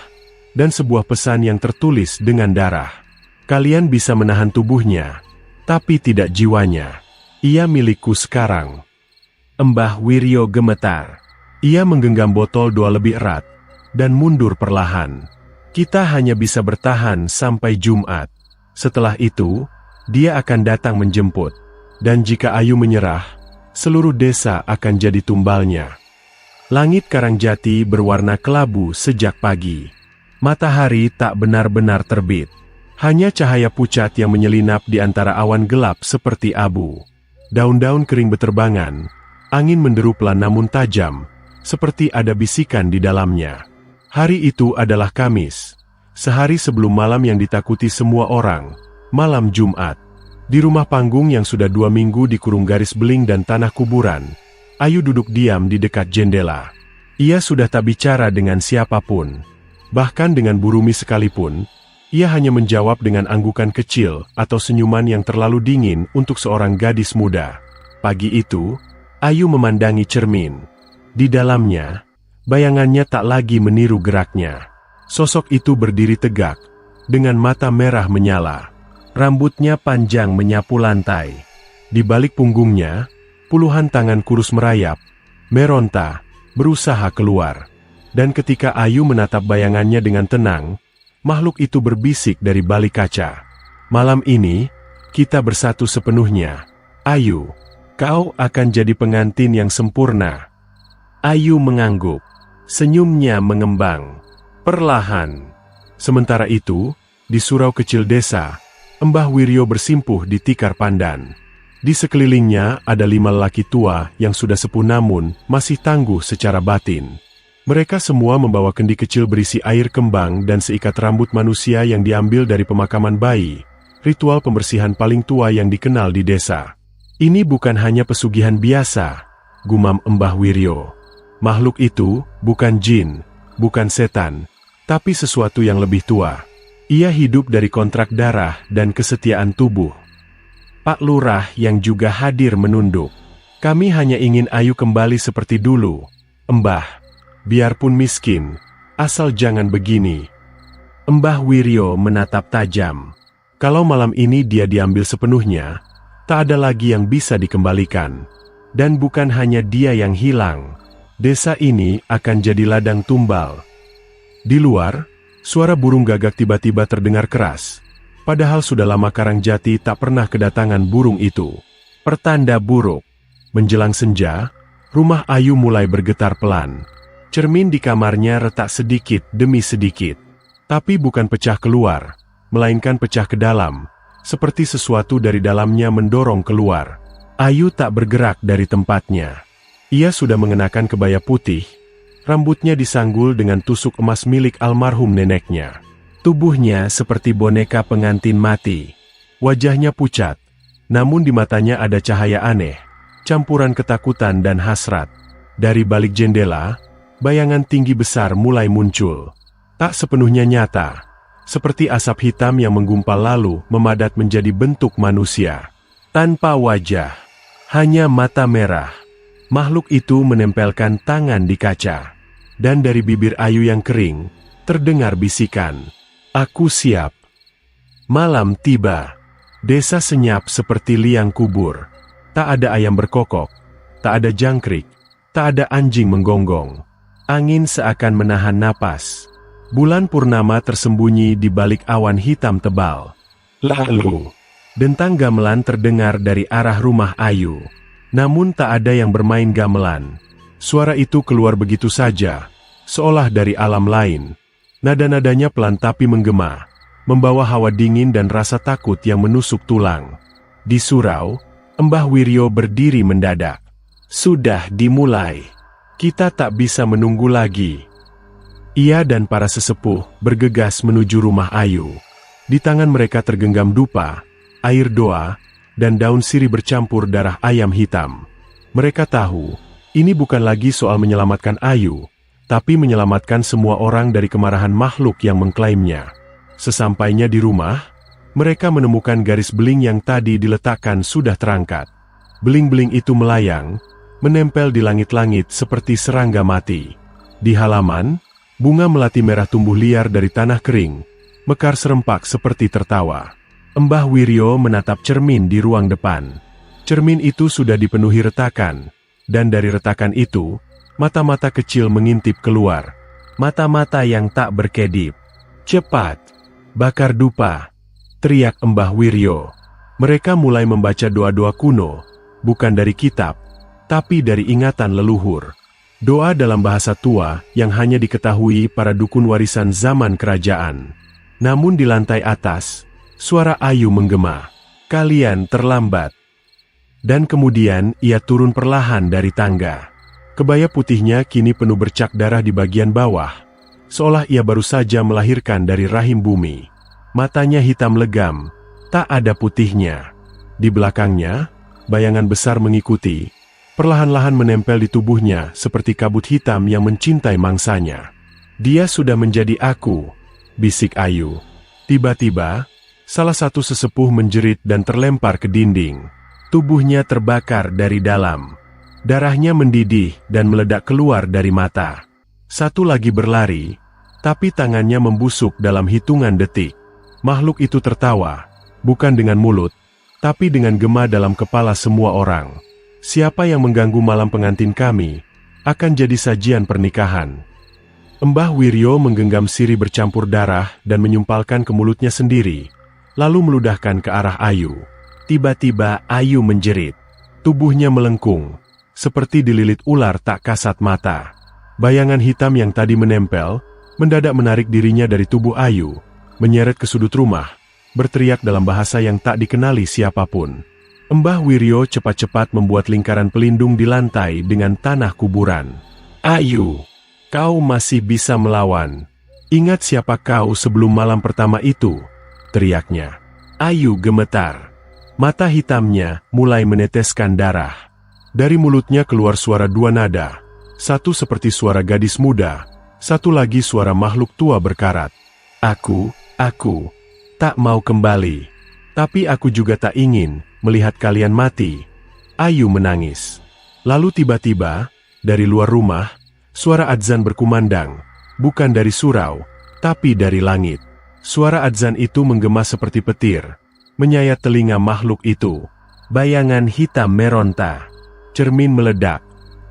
dan sebuah pesan yang tertulis dengan darah. "Kalian bisa menahan tubuhnya, tapi tidak jiwanya. Ia milikku sekarang." Mbah Wiryo gemetar. Ia menggenggam botol doa lebih erat, dan mundur perlahan. "Kita hanya bisa bertahan sampai Jumat. Setelah itu, dia akan datang menjemput. Dan jika Ayu menyerah, seluruh desa akan jadi tumbalnya." Langit Karangjati berwarna kelabu sejak pagi. Matahari tak benar-benar terbit. Hanya cahaya pucat yang menyelinap di antara awan gelap seperti abu. Daun-daun kering beterbangan. Angin menderu pelan namun tajam, seperti ada bisikan di dalamnya. Hari itu adalah Kamis. Sehari sebelum malam yang ditakuti semua orang. Malam Jumat. Di rumah panggung yang sudah 2 minggu dikurung garis beling dan tanah kuburan, Ayu duduk diam di dekat jendela. Ia sudah tak bicara dengan siapapun. Bahkan dengan Bu Rumi sekalipun, ia hanya menjawab dengan anggukan kecil atau senyuman yang terlalu dingin untuk seorang gadis muda. Pagi itu, Ayu memandangi cermin. Di dalamnya, bayangannya tak lagi meniru geraknya. Sosok itu berdiri tegak, dengan mata merah menyala. Rambutnya panjang menyapu lantai. Di balik punggungnya, puluhan tangan kurus merayap, meronta, berusaha keluar. Dan ketika Ayu menatap bayangannya dengan tenang, makhluk itu berbisik dari balik kaca. Malam ini, kita bersatu sepenuhnya. Ayu, kau akan jadi pengantin yang sempurna. Ayu mengangguk. Senyumnya mengembang. Perlahan. Sementara itu, di surau kecil desa, Mbah Wiryo bersimpuh di tikar pandan. Di sekelilingnya ada 5 lelaki tua yang sudah sepuh namun masih tangguh secara batin. Mereka semua membawa kendi kecil berisi air kembang dan seikat rambut manusia yang diambil dari pemakaman bayi, ritual pembersihan paling tua yang dikenal di desa. Ini bukan hanya pesugihan biasa, gumam Mbah Wiryo. Makhluk itu bukan jin, bukan setan, tapi sesuatu yang lebih tua. Ia hidup dari kontrak darah dan kesetiaan tubuh. Pak Lurah yang juga hadir menunduk. Kami hanya ingin Ayu kembali seperti dulu, Mbah. Biarpun miskin, asal jangan begini. Mbah Wiryo menatap tajam. Kalau malam ini dia diambil sepenuhnya, tak ada lagi yang bisa dikembalikan. Dan bukan hanya dia yang hilang. Desa ini akan jadi ladang tumbal. Di luar, suara burung gagak tiba-tiba terdengar keras. Padahal sudah lama Karangjati tak pernah kedatangan burung itu. Pertanda buruk. Menjelang senja, rumah Ayu mulai bergetar pelan. Cermin di kamarnya retak sedikit demi sedikit. Tapi bukan pecah keluar, melainkan pecah ke dalam. Seperti sesuatu dari dalamnya mendorong keluar. Ayu tak bergerak dari tempatnya. Ia sudah mengenakan kebaya putih. Rambutnya disanggul dengan tusuk emas milik almarhum neneknya. Tubuhnya seperti boneka pengantin mati. Wajahnya pucat, namun di matanya ada cahaya aneh, campuran ketakutan dan hasrat. Dari balik jendela, bayangan tinggi besar mulai muncul. Tak sepenuhnya nyata, seperti asap hitam yang menggumpal lalu memadat menjadi bentuk manusia. Tanpa wajah, hanya mata merah. Makhluk itu menempelkan tangan di kaca. Dan dari bibir Ayu yang kering, terdengar bisikan. Aku siap. Malam tiba. Desa senyap seperti liang kubur. Tak ada ayam berkokok. Tak ada jangkrik. Tak ada anjing menggonggong. Angin seakan menahan napas. Bulan purnama tersembunyi di balik awan hitam tebal. Lalu, dentang gamelan terdengar dari arah rumah Ayu. Namun tak ada yang bermain gamelan. Suara itu keluar begitu saja, seolah dari alam lain. Nada-nadanya pelan tapi menggema, membawa hawa dingin dan rasa takut yang menusuk tulang. Di surau, Mbah Wiryo berdiri mendadak. Sudah dimulai. Kita tak bisa menunggu lagi. Ia dan para sesepuh bergegas menuju rumah Ayu. Di tangan mereka tergenggam dupa, air doa, dan daun sirih bercampur darah ayam hitam. Mereka tahu, ini bukan lagi soal menyelamatkan Ayu, tapi menyelamatkan semua orang dari kemarahan makhluk yang mengklaimnya. Sesampainya di rumah, mereka menemukan garis beling yang tadi diletakkan sudah terangkat. Beling-beling itu melayang, menempel di langit-langit seperti serangga mati. Di halaman, bunga melati merah tumbuh liar dari tanah kering, mekar serempak seperti tertawa. Mbah Wiryo menatap cermin di ruang depan. Cermin itu sudah dipenuhi retakan, dan dari retakan itu, mata-mata kecil mengintip keluar. Mata-mata yang tak berkedip. Cepat, bakar dupa, teriak Mbah Wiryo. Mereka mulai membaca doa-doa kuno, bukan dari kitab, tapi dari ingatan leluhur. Doa dalam bahasa tua yang hanya diketahui para dukun warisan zaman kerajaan. Namun di lantai atas, suara Ayu menggema. Kalian terlambat. Dan kemudian ia turun perlahan dari tangga. Kebaya putihnya kini penuh bercak darah di bagian bawah, seolah ia baru saja melahirkan dari rahim bumi. Matanya hitam legam, Tak ada putihnya. Di belakangnya, bayangan besar mengikuti, perlahan-lahan menempel di tubuhnya seperti kabut hitam yang mencintai mangsanya. Dia sudah menjadi aku, bisik Ayu. Tiba-tiba, salah satu sesepuh menjerit dan terlempar ke dinding. Tubuhnya terbakar dari dalam. Darahnya mendidih dan meledak keluar dari mata. Satu lagi berlari, tapi tangannya membusuk dalam hitungan detik. Makhluk itu tertawa, bukan dengan mulut, tapi dengan gema dalam kepala semua orang. Siapa yang mengganggu malam pengantin kami, akan jadi sajian pernikahan. Mbah Wiryo menggenggam sirih bercampur darah dan menyumpalkan ke mulutnya sendiri, lalu meludahkan ke arah Ayu. Tiba-tiba Ayu menjerit. Tubuhnya melengkung, seperti dililit ular tak kasat mata. Bayangan hitam yang tadi menempel, mendadak menarik dirinya dari tubuh Ayu, menyeret ke sudut rumah, berteriak dalam bahasa yang tak dikenali siapapun. Mbah Wiryo cepat-cepat membuat lingkaran pelindung di lantai dengan tanah kuburan. Ayu, kau masih bisa melawan. Ingat siapa kau sebelum malam pertama itu, teriaknya. Ayu gemetar. Mata hitamnya mulai meneteskan darah. Dari mulutnya keluar suara dua nada. Satu seperti suara gadis muda, satu lagi suara makhluk tua berkarat. Aku tak mau kembali. Tapi aku juga tak ingin melihat kalian mati. Ayu menangis. Lalu tiba-tiba, dari luar rumah, suara adzan berkumandang. Bukan dari surau, tapi dari langit. Suara adzan itu menggema seperti petir, menyayat telinga makhluk itu. Bayangan hitam meronta. Cermin meledak.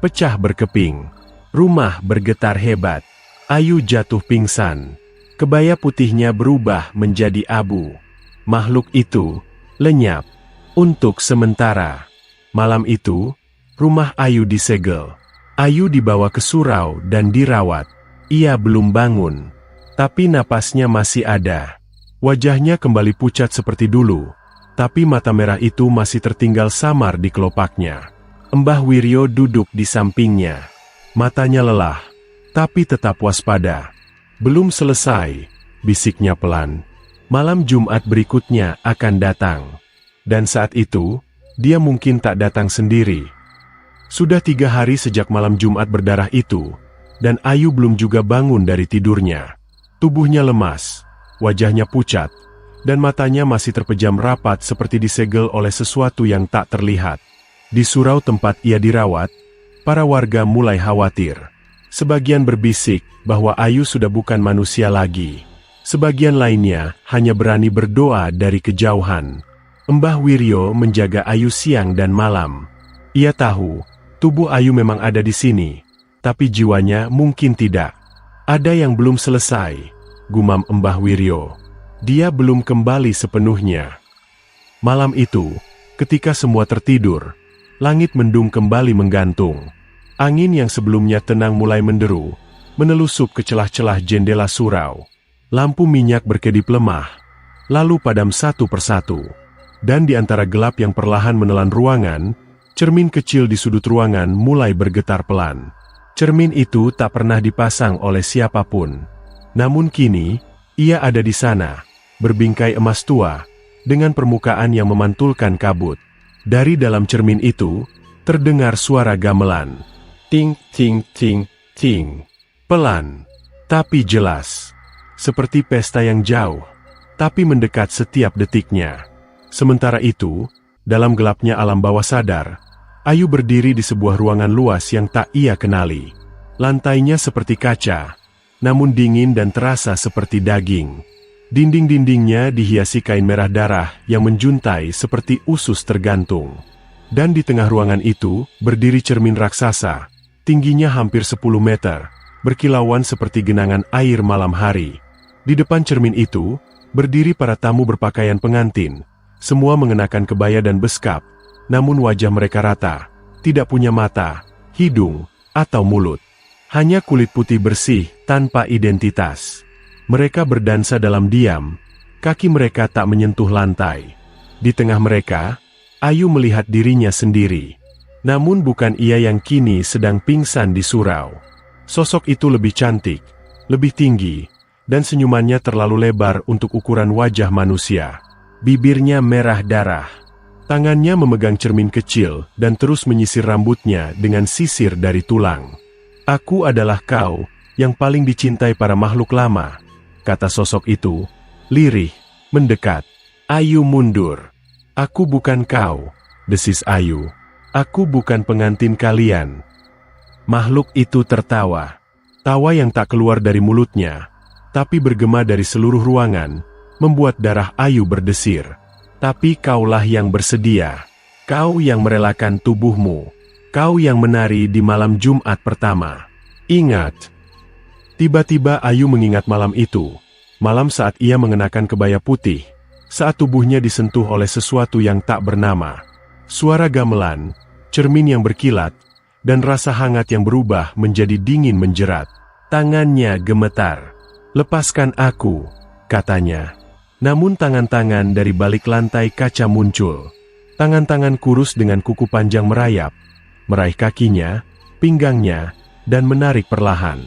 Pecah berkeping. Rumah bergetar hebat. Ayu jatuh pingsan. Kebaya putihnya berubah menjadi abu. Makhluk itu lenyap. Untuk sementara. Malam itu, rumah Ayu disegel. Ayu dibawa ke surau dan dirawat. Ia belum bangun. Tapi napasnya masih ada. Wajahnya kembali pucat seperti dulu. Tapi mata merah itu masih tertinggal samar di kelopaknya. Mbah Wiryo duduk di sampingnya. Matanya lelah, tapi tetap waspada. Belum selesai, bisiknya pelan. Malam Jumat berikutnya akan datang. Dan saat itu, dia mungkin tak datang sendiri. Sudah 3 hari sejak malam Jumat berdarah itu, dan Ayu belum juga bangun dari tidurnya. Tubuhnya lemas, wajahnya pucat, dan matanya masih terpejam rapat seperti disegel oleh sesuatu yang tak terlihat. Di surau tempat ia dirawat, para warga mulai khawatir. Sebagian berbisik bahwa Ayu sudah bukan manusia lagi. Sebagian lainnya hanya berani berdoa dari kejauhan. Mbah Wiryo menjaga Ayu siang dan malam. Ia tahu, tubuh Ayu memang ada di sini, tapi jiwanya mungkin tidak. Ada yang belum selesai, gumam Mbah Wiryo. Dia belum kembali sepenuhnya. Malam itu, ketika semua tertidur, langit mendung kembali menggantung. Angin yang sebelumnya tenang mulai menderu, menelusup ke celah-celah jendela surau. Lampu minyak berkedip lemah, lalu padam satu persatu. Dan di antara gelap yang perlahan menelan ruangan, cermin kecil di sudut ruangan mulai bergetar pelan. Cermin itu tak pernah dipasang oleh siapapun. Namun kini, ia ada di sana, berbingkai emas tua, dengan permukaan yang memantulkan kabut. Dari dalam cermin itu, terdengar suara gamelan. Ting, ting, ting, ting. Pelan, tapi jelas. Seperti pesta yang jauh, tapi mendekat setiap detiknya. Sementara itu, dalam gelapnya alam bawah sadar, Ayu berdiri di sebuah ruangan luas yang tak ia kenali. Lantainya seperti kaca, namun dingin dan terasa seperti daging. Dinding-dindingnya dihiasi kain merah darah yang menjuntai seperti usus tergantung. Dan di tengah ruangan itu, berdiri cermin raksasa, tingginya hampir 10 meter, berkilauan seperti genangan air malam hari. Di depan cermin itu, berdiri para tamu berpakaian pengantin, semua mengenakan kebaya dan beskap, namun wajah mereka rata, tidak punya mata, hidung, atau mulut. Hanya kulit putih bersih, tanpa identitas. Mereka berdansa dalam diam, kaki mereka tak menyentuh lantai. Di tengah mereka, Ayu melihat dirinya sendiri. Namun bukan ia yang kini sedang pingsan di surau. Sosok itu lebih cantik, lebih tinggi, dan senyumannya terlalu lebar untuk ukuran wajah manusia. Bibirnya merah darah. Tangannya memegang cermin kecil dan terus menyisir rambutnya dengan sisir dari tulang. "Aku adalah kau, yang paling dicintai para makhluk lama," kata sosok itu, lirih, mendekat. "Ayu mundur." "Aku bukan kau," desis Ayu. "Aku bukan pengantin kalian." Makhluk itu tertawa. Tawa yang tak keluar dari mulutnya, tapi bergema dari seluruh ruangan, membuat darah Ayu berdesir. "Tapi kaulah yang bersedia. Kau yang merelakan tubuhmu. Kau yang menari di malam Jumat pertama. Ingat." Tiba-tiba Ayu mengingat malam itu. Malam saat ia mengenakan kebaya putih. Saat tubuhnya disentuh oleh sesuatu yang tak bernama. Suara gamelan, cermin yang berkilat, dan rasa hangat yang berubah menjadi dingin menjerat. Tangannya gemetar. "Lepaskan aku," katanya. Namun tangan-tangan dari balik lantai kaca muncul. Tangan-tangan kurus dengan kuku panjang merayap, meraih kakinya, pinggangnya, dan menarik perlahan.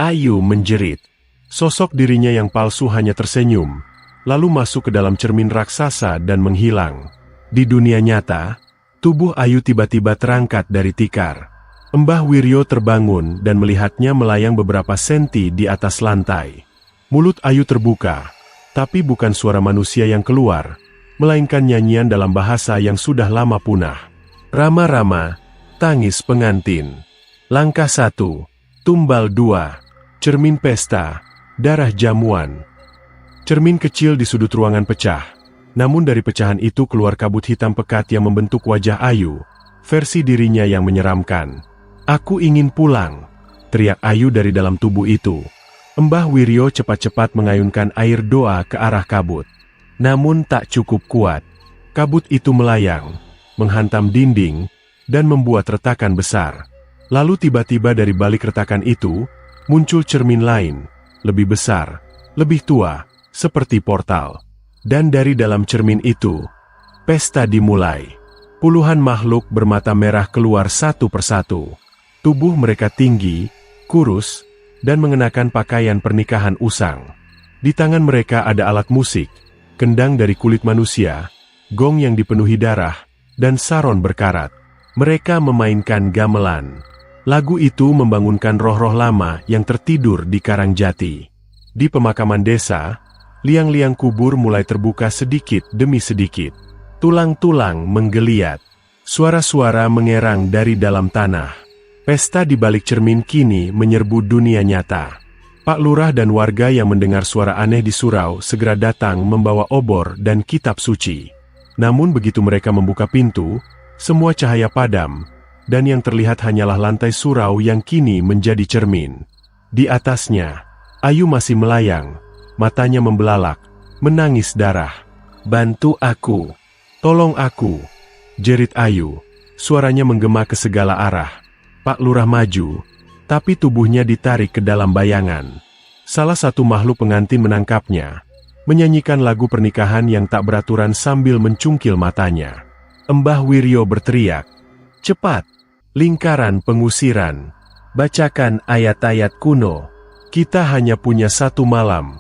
Ayu menjerit. Sosok dirinya yang palsu hanya tersenyum, lalu masuk ke dalam cermin raksasa dan menghilang. Di dunia nyata, tubuh Ayu tiba-tiba terangkat dari tikar. Mbah Wiryo terbangun dan melihatnya melayang beberapa senti di atas lantai. Mulut Ayu terbuka. Tapi bukan suara manusia yang keluar, melainkan nyanyian dalam bahasa yang sudah lama punah. Rama-rama, tangis pengantin. Langkah 1, tumbal 2, cermin pesta, darah jamuan. Cermin kecil di sudut ruangan pecah, namun dari pecahan itu keluar kabut hitam pekat yang membentuk wajah Ayu, versi dirinya yang menyeramkan. "Aku ingin pulang," teriak Ayu dari dalam tubuh itu. Mbah Wiryo cepat-cepat mengayunkan air doa ke arah kabut. Namun tak cukup kuat. Kabut itu melayang, menghantam dinding, dan membuat retakan besar. Lalu tiba-tiba dari balik retakan itu, muncul cermin lain, lebih besar, lebih tua, seperti portal. Dan dari dalam cermin itu, pesta dimulai. Puluhan makhluk bermata merah keluar satu persatu. Tubuh mereka tinggi, kurus, dan mengenakan pakaian pernikahan usang. Di tangan mereka ada alat musik, kendang dari kulit manusia, gong yang dipenuhi darah, dan saron berkarat. Mereka memainkan gamelan. Lagu itu membangunkan roh-roh lama yang tertidur di karang jati. Di pemakaman desa, liang-liang kubur mulai terbuka sedikit demi sedikit. Tulang-tulang menggeliat. Suara-suara mengerang dari dalam tanah. Pesta di balik cermin kini menyerbu dunia nyata. Pak Lurah dan warga yang mendengar suara aneh di surau segera datang membawa obor dan kitab suci. Namun begitu mereka membuka pintu, semua cahaya padam, dan yang terlihat hanyalah lantai surau yang kini menjadi cermin. Di atasnya, Ayu masih melayang, matanya membelalak, menangis darah. "Bantu aku! Tolong aku!" jerit Ayu. Suaranya menggema ke segala arah. Pak Lurah maju, tapi tubuhnya ditarik ke dalam bayangan. Salah satu makhluk pengantin menangkapnya, menyanyikan lagu pernikahan yang tak beraturan sambil mencungkil matanya. Mbah Wiryo berteriak, "Cepat! Lingkaran pengusiran! Bacakan ayat-ayat kuno. Kita hanya punya satu malam."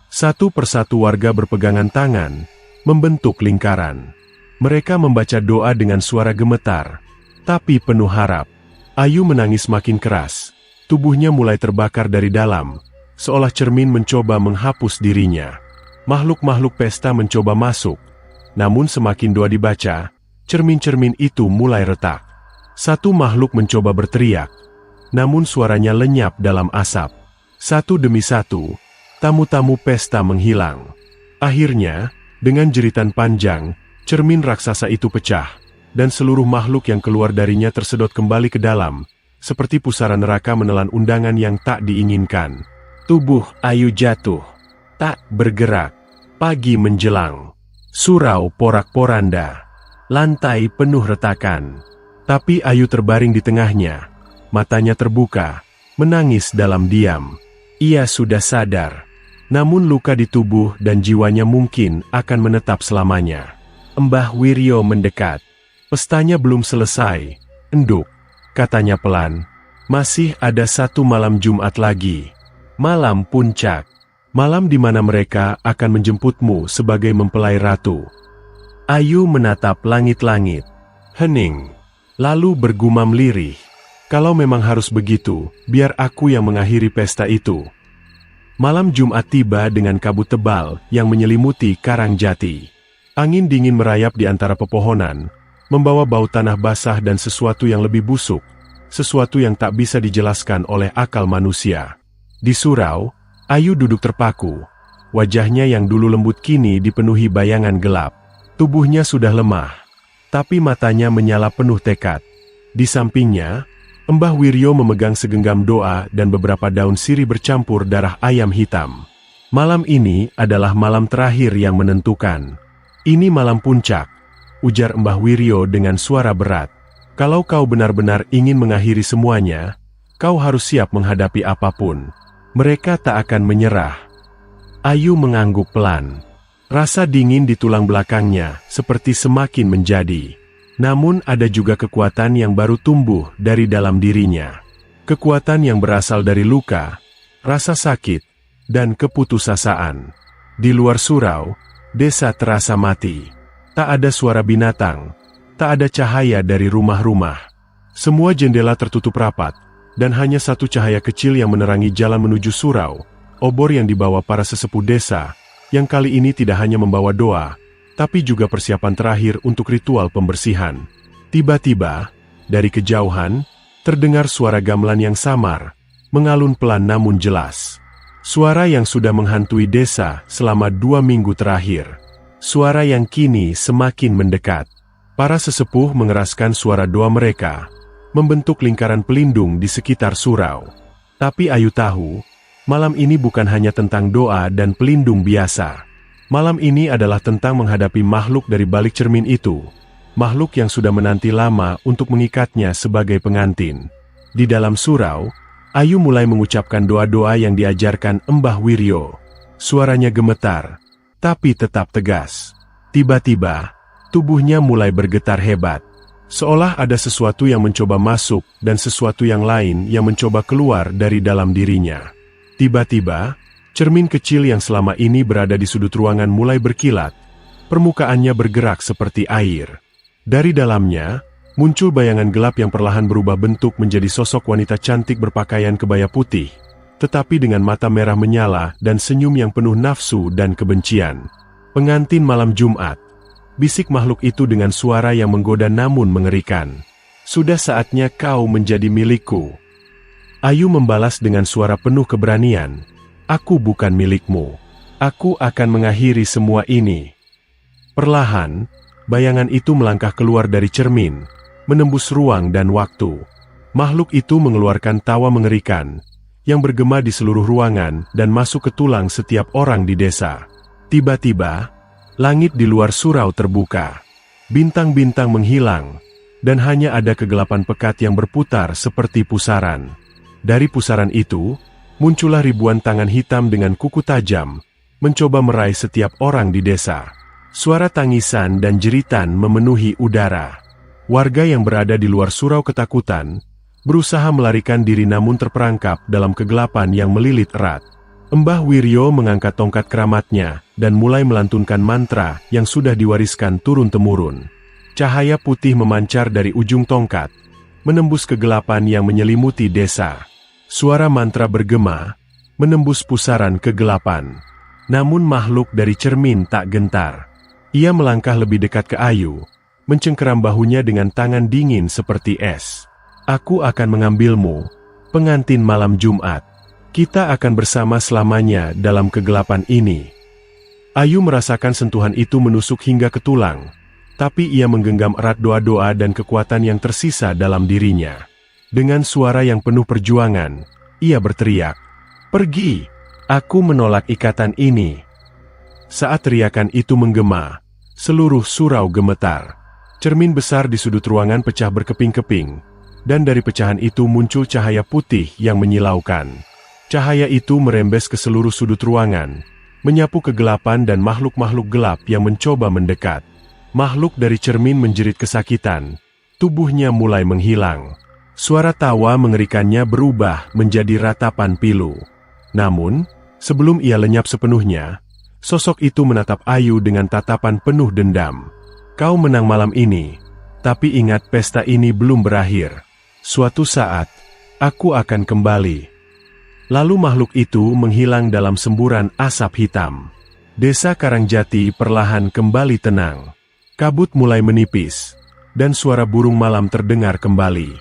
Satu persatu warga berpegangan tangan, membentuk lingkaran. Mereka membaca doa dengan suara gemetar, tapi penuh harap. Ayu menangis makin keras. Tubuhnya mulai terbakar dari dalam, seolah cermin mencoba menghapus dirinya. Makhluk-makhluk pesta mencoba masuk, namun semakin doa dibaca, cermin-cermin itu mulai retak. Satu makhluk mencoba berteriak, namun suaranya lenyap dalam asap. Satu demi satu, tamu-tamu pesta menghilang. Akhirnya, dengan jeritan panjang, cermin raksasa itu pecah. Dan seluruh makhluk yang keluar darinya tersedot kembali ke dalam, seperti pusara neraka menelan undangan yang tak diinginkan. Tubuh Ayu jatuh, tak bergerak. Pagi menjelang. Surau porak-poranda. Lantai penuh retakan. Tapi Ayu terbaring di tengahnya. Matanya terbuka, menangis dalam diam. Ia sudah sadar. Namun luka di tubuh dan jiwanya mungkin akan menetap selamanya. Mbah Wiryo mendekat. "Pestanya belum selesai, Enduk," katanya pelan. "Masih ada satu malam Jumat lagi. Malam puncak. Malam di mana mereka akan menjemputmu sebagai mempelai ratu. Ayu menatap langit-langit, hening, lalu bergumam lirih. Kalau memang harus begitu, biar aku yang mengakhiri pesta itu. Malam Jumat tiba dengan kabut tebal yang menyelimuti Karangjati. Angin dingin merayap di antara pepohonan, membawa bau tanah basah dan sesuatu yang lebih busuk, sesuatu yang tak bisa dijelaskan oleh akal manusia. Di surau, Ayu duduk terpaku. Wajahnya yang dulu lembut kini dipenuhi bayangan gelap. Tubuhnya sudah lemah, tapi matanya menyala penuh tekad. Di sampingnya, Mbah Wiryo memegang segenggam doa dan beberapa daun sirih bercampur darah ayam hitam. Malam ini adalah malam terakhir yang menentukan. Ini malam puncak, ujar Mbah Wiryo dengan suara berat. Kalau kau benar-benar ingin mengakhiri semuanya, kau harus siap menghadapi apapun. Mereka tak akan menyerah. Ayu mengangguk pelan. Rasa dingin di tulang belakangnya seperti semakin menjadi. Namun ada juga kekuatan yang baru tumbuh dari dalam dirinya. Kekuatan yang berasal dari luka, rasa sakit, dan keputusasaan. Di luar surau, desa terasa mati. Tak ada suara binatang, tak ada cahaya dari rumah-rumah. Semua jendela tertutup rapat, dan hanya satu cahaya kecil yang menerangi jalan menuju surau, obor yang dibawa para sesepuh desa, yang kali ini tidak hanya membawa doa, tapi juga persiapan terakhir untuk ritual pembersihan. Tiba-tiba, dari kejauhan, terdengar suara gamelan yang samar, mengalun pelan namun jelas. Suara yang sudah menghantui desa selama 2 minggu terakhir. Suara yang kini semakin mendekat. Para sesepuh mengeraskan suara doa mereka, membentuk lingkaran pelindung di sekitar surau. Tapi Ayu tahu, malam ini bukan hanya tentang doa dan pelindung biasa. Malam ini adalah tentang menghadapi makhluk dari balik cermin itu. Makhluk yang sudah menanti lama untuk mengikatnya sebagai pengantin. Di dalam surau, Ayu mulai mengucapkan doa-doa yang diajarkan Mbah Wiryo. Suaranya gemetar, tapi tetap tegas. Tiba-tiba, tubuhnya mulai bergetar hebat. Seolah ada sesuatu yang mencoba masuk dan sesuatu yang lain yang mencoba keluar dari dalam dirinya. Tiba-tiba, cermin kecil yang selama ini berada di sudut ruangan mulai berkilat. Permukaannya bergerak seperti air. Dari dalamnya, muncul bayangan gelap yang perlahan berubah bentuk menjadi sosok wanita cantik berpakaian kebaya putih, tetapi dengan mata merah menyala dan senyum yang penuh nafsu dan kebencian. Pengantin malam Jumat, bisik makhluk itu dengan suara yang menggoda namun mengerikan. Sudah saatnya kau menjadi milikku. Ayu membalas dengan suara penuh keberanian. Aku bukan milikmu. Aku akan mengakhiri semua ini. Perlahan, bayangan itu melangkah keluar dari cermin, menembus ruang dan waktu. Makhluk itu mengeluarkan tawa mengerikan, yang bergema di seluruh ruangan dan masuk ke tulang setiap orang di desa. Tiba-tiba, langit di luar surau terbuka. Bintang-bintang menghilang, dan hanya ada kegelapan pekat yang berputar seperti pusaran. Dari pusaran itu, muncullah ribuan tangan hitam dengan kuku tajam, mencoba meraih setiap orang di desa. Suara tangisan dan jeritan memenuhi udara. Warga yang berada di luar surau ketakutan, berusaha melarikan diri namun terperangkap dalam kegelapan yang melilit erat. Mbah Wiryo mengangkat tongkat keramatnya dan mulai melantunkan mantra yang sudah diwariskan turun-temurun. Cahaya putih memancar dari ujung tongkat, menembus kegelapan yang menyelimuti desa. Suara mantra bergema, menembus pusaran kegelapan. Namun makhluk dari cermin tak gentar. Ia melangkah lebih dekat ke Ayu, mencengkeram bahunya dengan tangan dingin seperti es. Aku akan mengambilmu, pengantin malam Jumat. Kita akan bersama selamanya dalam kegelapan ini. Ayu merasakan sentuhan itu menusuk hingga ke tulang, tapi ia menggenggam erat doa-doa dan kekuatan yang tersisa dalam dirinya. Dengan suara yang penuh perjuangan, ia berteriak, "Pergi! Aku menolak ikatan ini." Saat teriakan itu menggema, seluruh surau gemetar. Cermin besar di sudut ruangan pecah berkeping-keping, dan dari pecahan itu muncul cahaya putih yang menyilaukan. Cahaya itu merembes ke seluruh sudut ruangan, menyapu kegelapan dan makhluk-makhluk gelap yang mencoba mendekat. Makhluk dari cermin menjerit kesakitan, tubuhnya mulai menghilang. Suara tawa mengerikannya berubah menjadi ratapan pilu. Namun, Sebelum ia lenyap sepenuhnya, sosok itu menatap Ayu dengan tatapan penuh dendam. Kau menang malam ini, tapi ingat pesta ini belum berakhir. Suatu saat, aku akan kembali. Lalu makhluk itu menghilang dalam semburan asap hitam. Desa Karangjati perlahan kembali tenang. Kabut mulai menipis, dan suara burung malam terdengar kembali.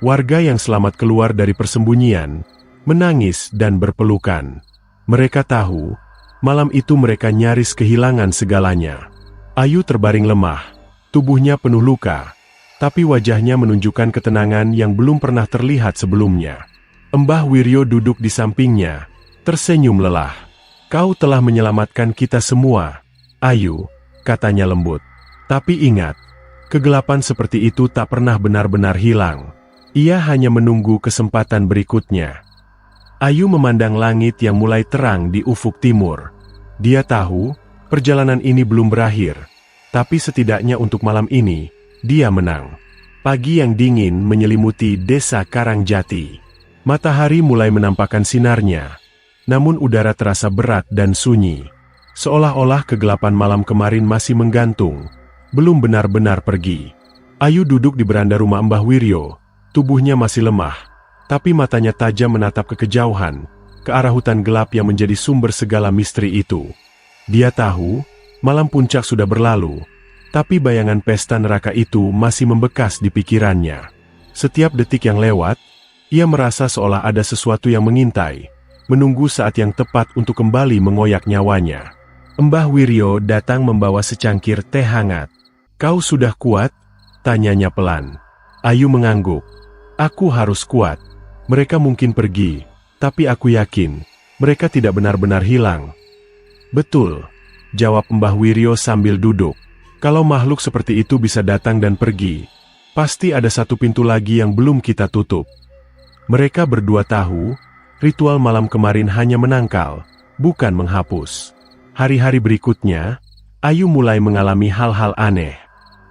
Warga yang selamat keluar dari persembunyian, menangis dan berpelukan. Mereka tahu, malam itu mereka nyaris kehilangan segalanya. Ayu terbaring lemah, tubuhnya penuh luka, tapi wajahnya menunjukkan ketenangan yang belum pernah terlihat sebelumnya. Mbah Wiryo duduk di sampingnya, tersenyum lelah. Kau telah menyelamatkan kita semua, Ayu, katanya lembut. Tapi ingat, kegelapan seperti itu tak pernah benar-benar hilang. Ia hanya menunggu kesempatan berikutnya. Ayu memandang langit yang mulai terang di ufuk timur. Dia tahu, perjalanan ini belum berakhir. Tapi setidaknya untuk malam ini, dia menang. Pagi yang dingin menyelimuti desa Karangjati. Matahari mulai menampakkan sinarnya. Namun udara terasa berat dan sunyi. Seolah-olah kegelapan malam kemarin masih menggantung. Belum benar-benar pergi. Ayu duduk di beranda rumah Mbah Wiryo. Tubuhnya masih lemah, tapi matanya tajam menatap ke kejauhan, ke arah hutan gelap yang menjadi sumber segala misteri itu. Dia tahu, malam puncak sudah berlalu, tapi bayangan pesta neraka itu masih membekas di pikirannya. Setiap detik yang lewat, ia merasa seolah ada sesuatu yang mengintai, menunggu saat yang tepat untuk kembali mengoyak nyawanya. Mbah Wiryo datang membawa secangkir teh hangat. Kau sudah kuat? Tanyanya pelan. Ayu mengangguk. Aku harus kuat. Mereka mungkin pergi, tapi aku yakin, mereka tidak benar-benar hilang. Betul, jawab Mbah Wiryo sambil duduk. Kalau makhluk seperti itu bisa datang dan pergi, pasti ada satu pintu lagi yang belum kita tutup. Mereka berdua tahu, ritual malam kemarin hanya menangkal, bukan menghapus. Hari-hari berikutnya, Ayu mulai mengalami hal-hal aneh.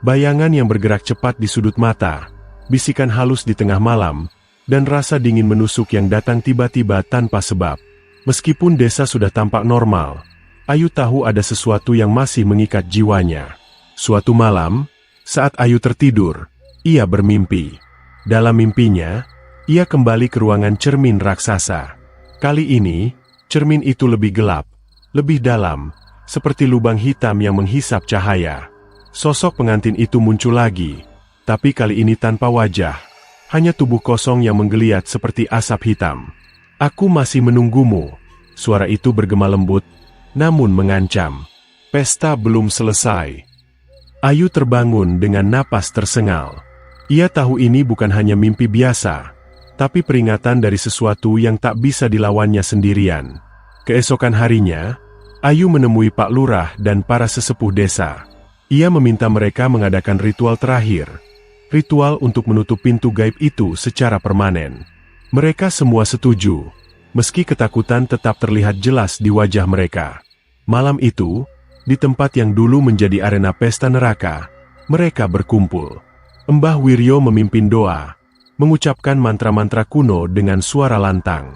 Bayangan yang bergerak cepat di sudut mata, bisikan halus di tengah malam, dan rasa dingin menusuk yang datang tiba-tiba tanpa sebab. Meskipun desa sudah tampak normal, Ayu tahu ada sesuatu yang masih mengikat jiwanya. Suatu malam, saat Ayu tertidur, ia bermimpi. Dalam mimpinya, ia kembali ke ruangan cermin raksasa. Kali ini, cermin itu lebih gelap, lebih dalam, seperti lubang hitam yang menghisap cahaya. Sosok pengantin itu muncul lagi. Tapi kali ini tanpa wajah, hanya tubuh kosong yang menggeliat seperti asap hitam. Aku masih menunggumu. Suara itu bergema lembut, namun mengancam. Pesta belum selesai. Ayu terbangun dengan napas tersengal. Ia tahu ini bukan hanya mimpi biasa, tapi peringatan dari sesuatu yang tak bisa dilawannya sendirian. Keesokan harinya, Ayu menemui Pak Lurah dan para sesepuh desa. Ia meminta mereka mengadakan ritual terakhir. Ritual untuk menutup pintu gaib itu secara permanen. Mereka semua setuju, meski ketakutan tetap terlihat jelas di wajah mereka. Malam itu, di tempat yang dulu menjadi arena pesta neraka, mereka berkumpul. Mbah Wiryo memimpin doa, mengucapkan mantra-mantra kuno dengan suara lantang.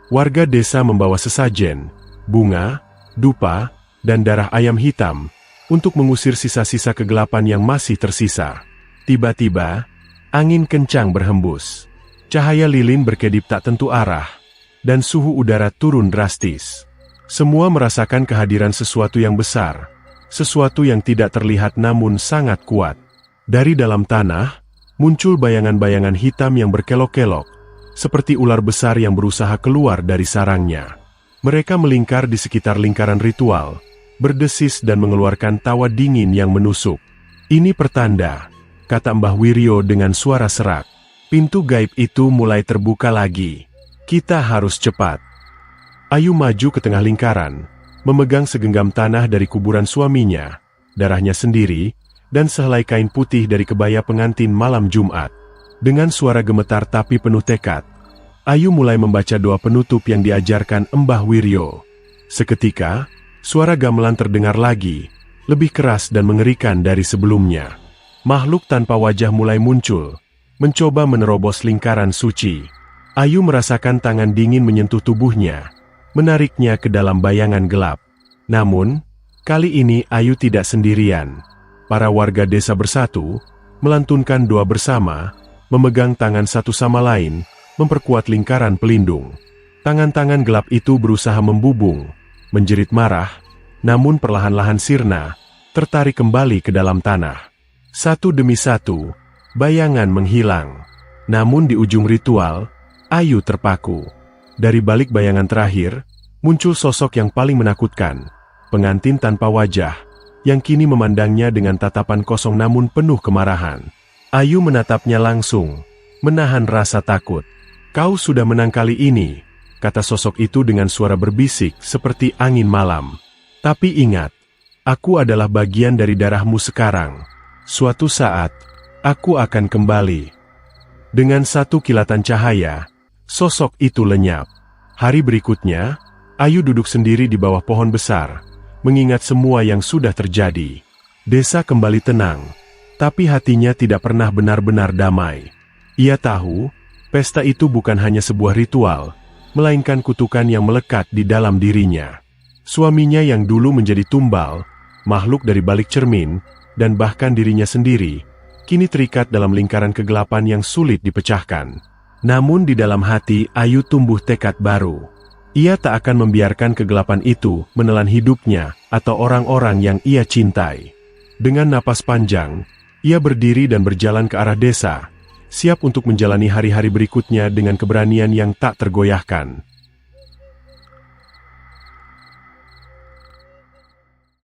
Warga desa membawa sesajen, bunga, dupa, dan darah ayam hitam, untuk mengusir sisa-sisa kegelapan yang masih tersisa. Tiba-tiba, angin kencang berhembus. Cahaya lilin berkedip tak tentu arah, dan suhu udara turun drastis. Semua merasakan kehadiran sesuatu yang besar, sesuatu yang tidak terlihat namun sangat kuat. Dari dalam tanah, muncul bayangan-bayangan hitam yang berkelok-kelok, seperti ular besar yang berusaha keluar dari sarangnya. Mereka melingkar di sekitar lingkaran ritual, berdesis dan mengeluarkan tawa dingin yang menusuk. Ini pertanda, kata Mbah Wiryo dengan suara serak. Pintu gaib itu mulai terbuka lagi. Kita harus cepat. Ayu maju ke tengah lingkaran, memegang segenggam tanah dari kuburan suaminya, darahnya sendiri, dan sehelai kain putih dari kebaya pengantin malam Jumat. Dengan suara gemetar tapi penuh tekad, Ayu mulai membaca doa penutup yang diajarkan Mbah Wiryo. Seketika, suara gamelan terdengar lagi, lebih keras dan mengerikan dari sebelumnya. Makhluk tanpa wajah mulai muncul, mencoba menerobos lingkaran suci. Ayu merasakan tangan dingin menyentuh tubuhnya, menariknya ke dalam bayangan gelap. Namun, kali ini Ayu tidak sendirian. Para warga desa bersatu, melantunkan doa bersama, memegang tangan satu sama lain, memperkuat lingkaran pelindung. Tangan-tangan gelap itu berusaha membubung, menjerit marah, namun perlahan-lahan sirna, tertarik kembali ke dalam tanah. Satu demi satu, bayangan menghilang. Namun di ujung ritual, Ayu terpaku. Dari balik bayangan terakhir, muncul sosok yang paling menakutkan, pengantin tanpa wajah, yang kini memandangnya dengan tatapan kosong namun penuh kemarahan. Ayu menatapnya langsung, menahan rasa takut. "Kau sudah menang kali ini," kata sosok itu dengan suara berbisik seperti angin malam. "Tapi ingat, aku adalah bagian dari darahmu sekarang. Suatu saat, aku akan kembali." Dengan satu kilatan cahaya, sosok itu lenyap. Hari berikutnya, Ayu duduk sendiri di bawah pohon besar, mengingat semua yang sudah terjadi. Desa kembali tenang, tapi hatinya tidak pernah benar-benar damai. Ia tahu, pesta itu bukan hanya sebuah ritual, melainkan kutukan yang melekat di dalam dirinya. Suaminya yang dulu menjadi tumbal, makhluk dari balik cermin, dan bahkan dirinya sendiri, kini terikat dalam lingkaran kegelapan yang sulit dipecahkan. Namun di dalam hati Ayu tumbuh tekad baru. Ia tak akan membiarkan kegelapan itu menelan hidupnya atau orang-orang yang ia cintai. Dengan napas panjang, ia berdiri dan berjalan ke arah desa, siap untuk menjalani hari-hari berikutnya dengan keberanian yang tak tergoyahkan.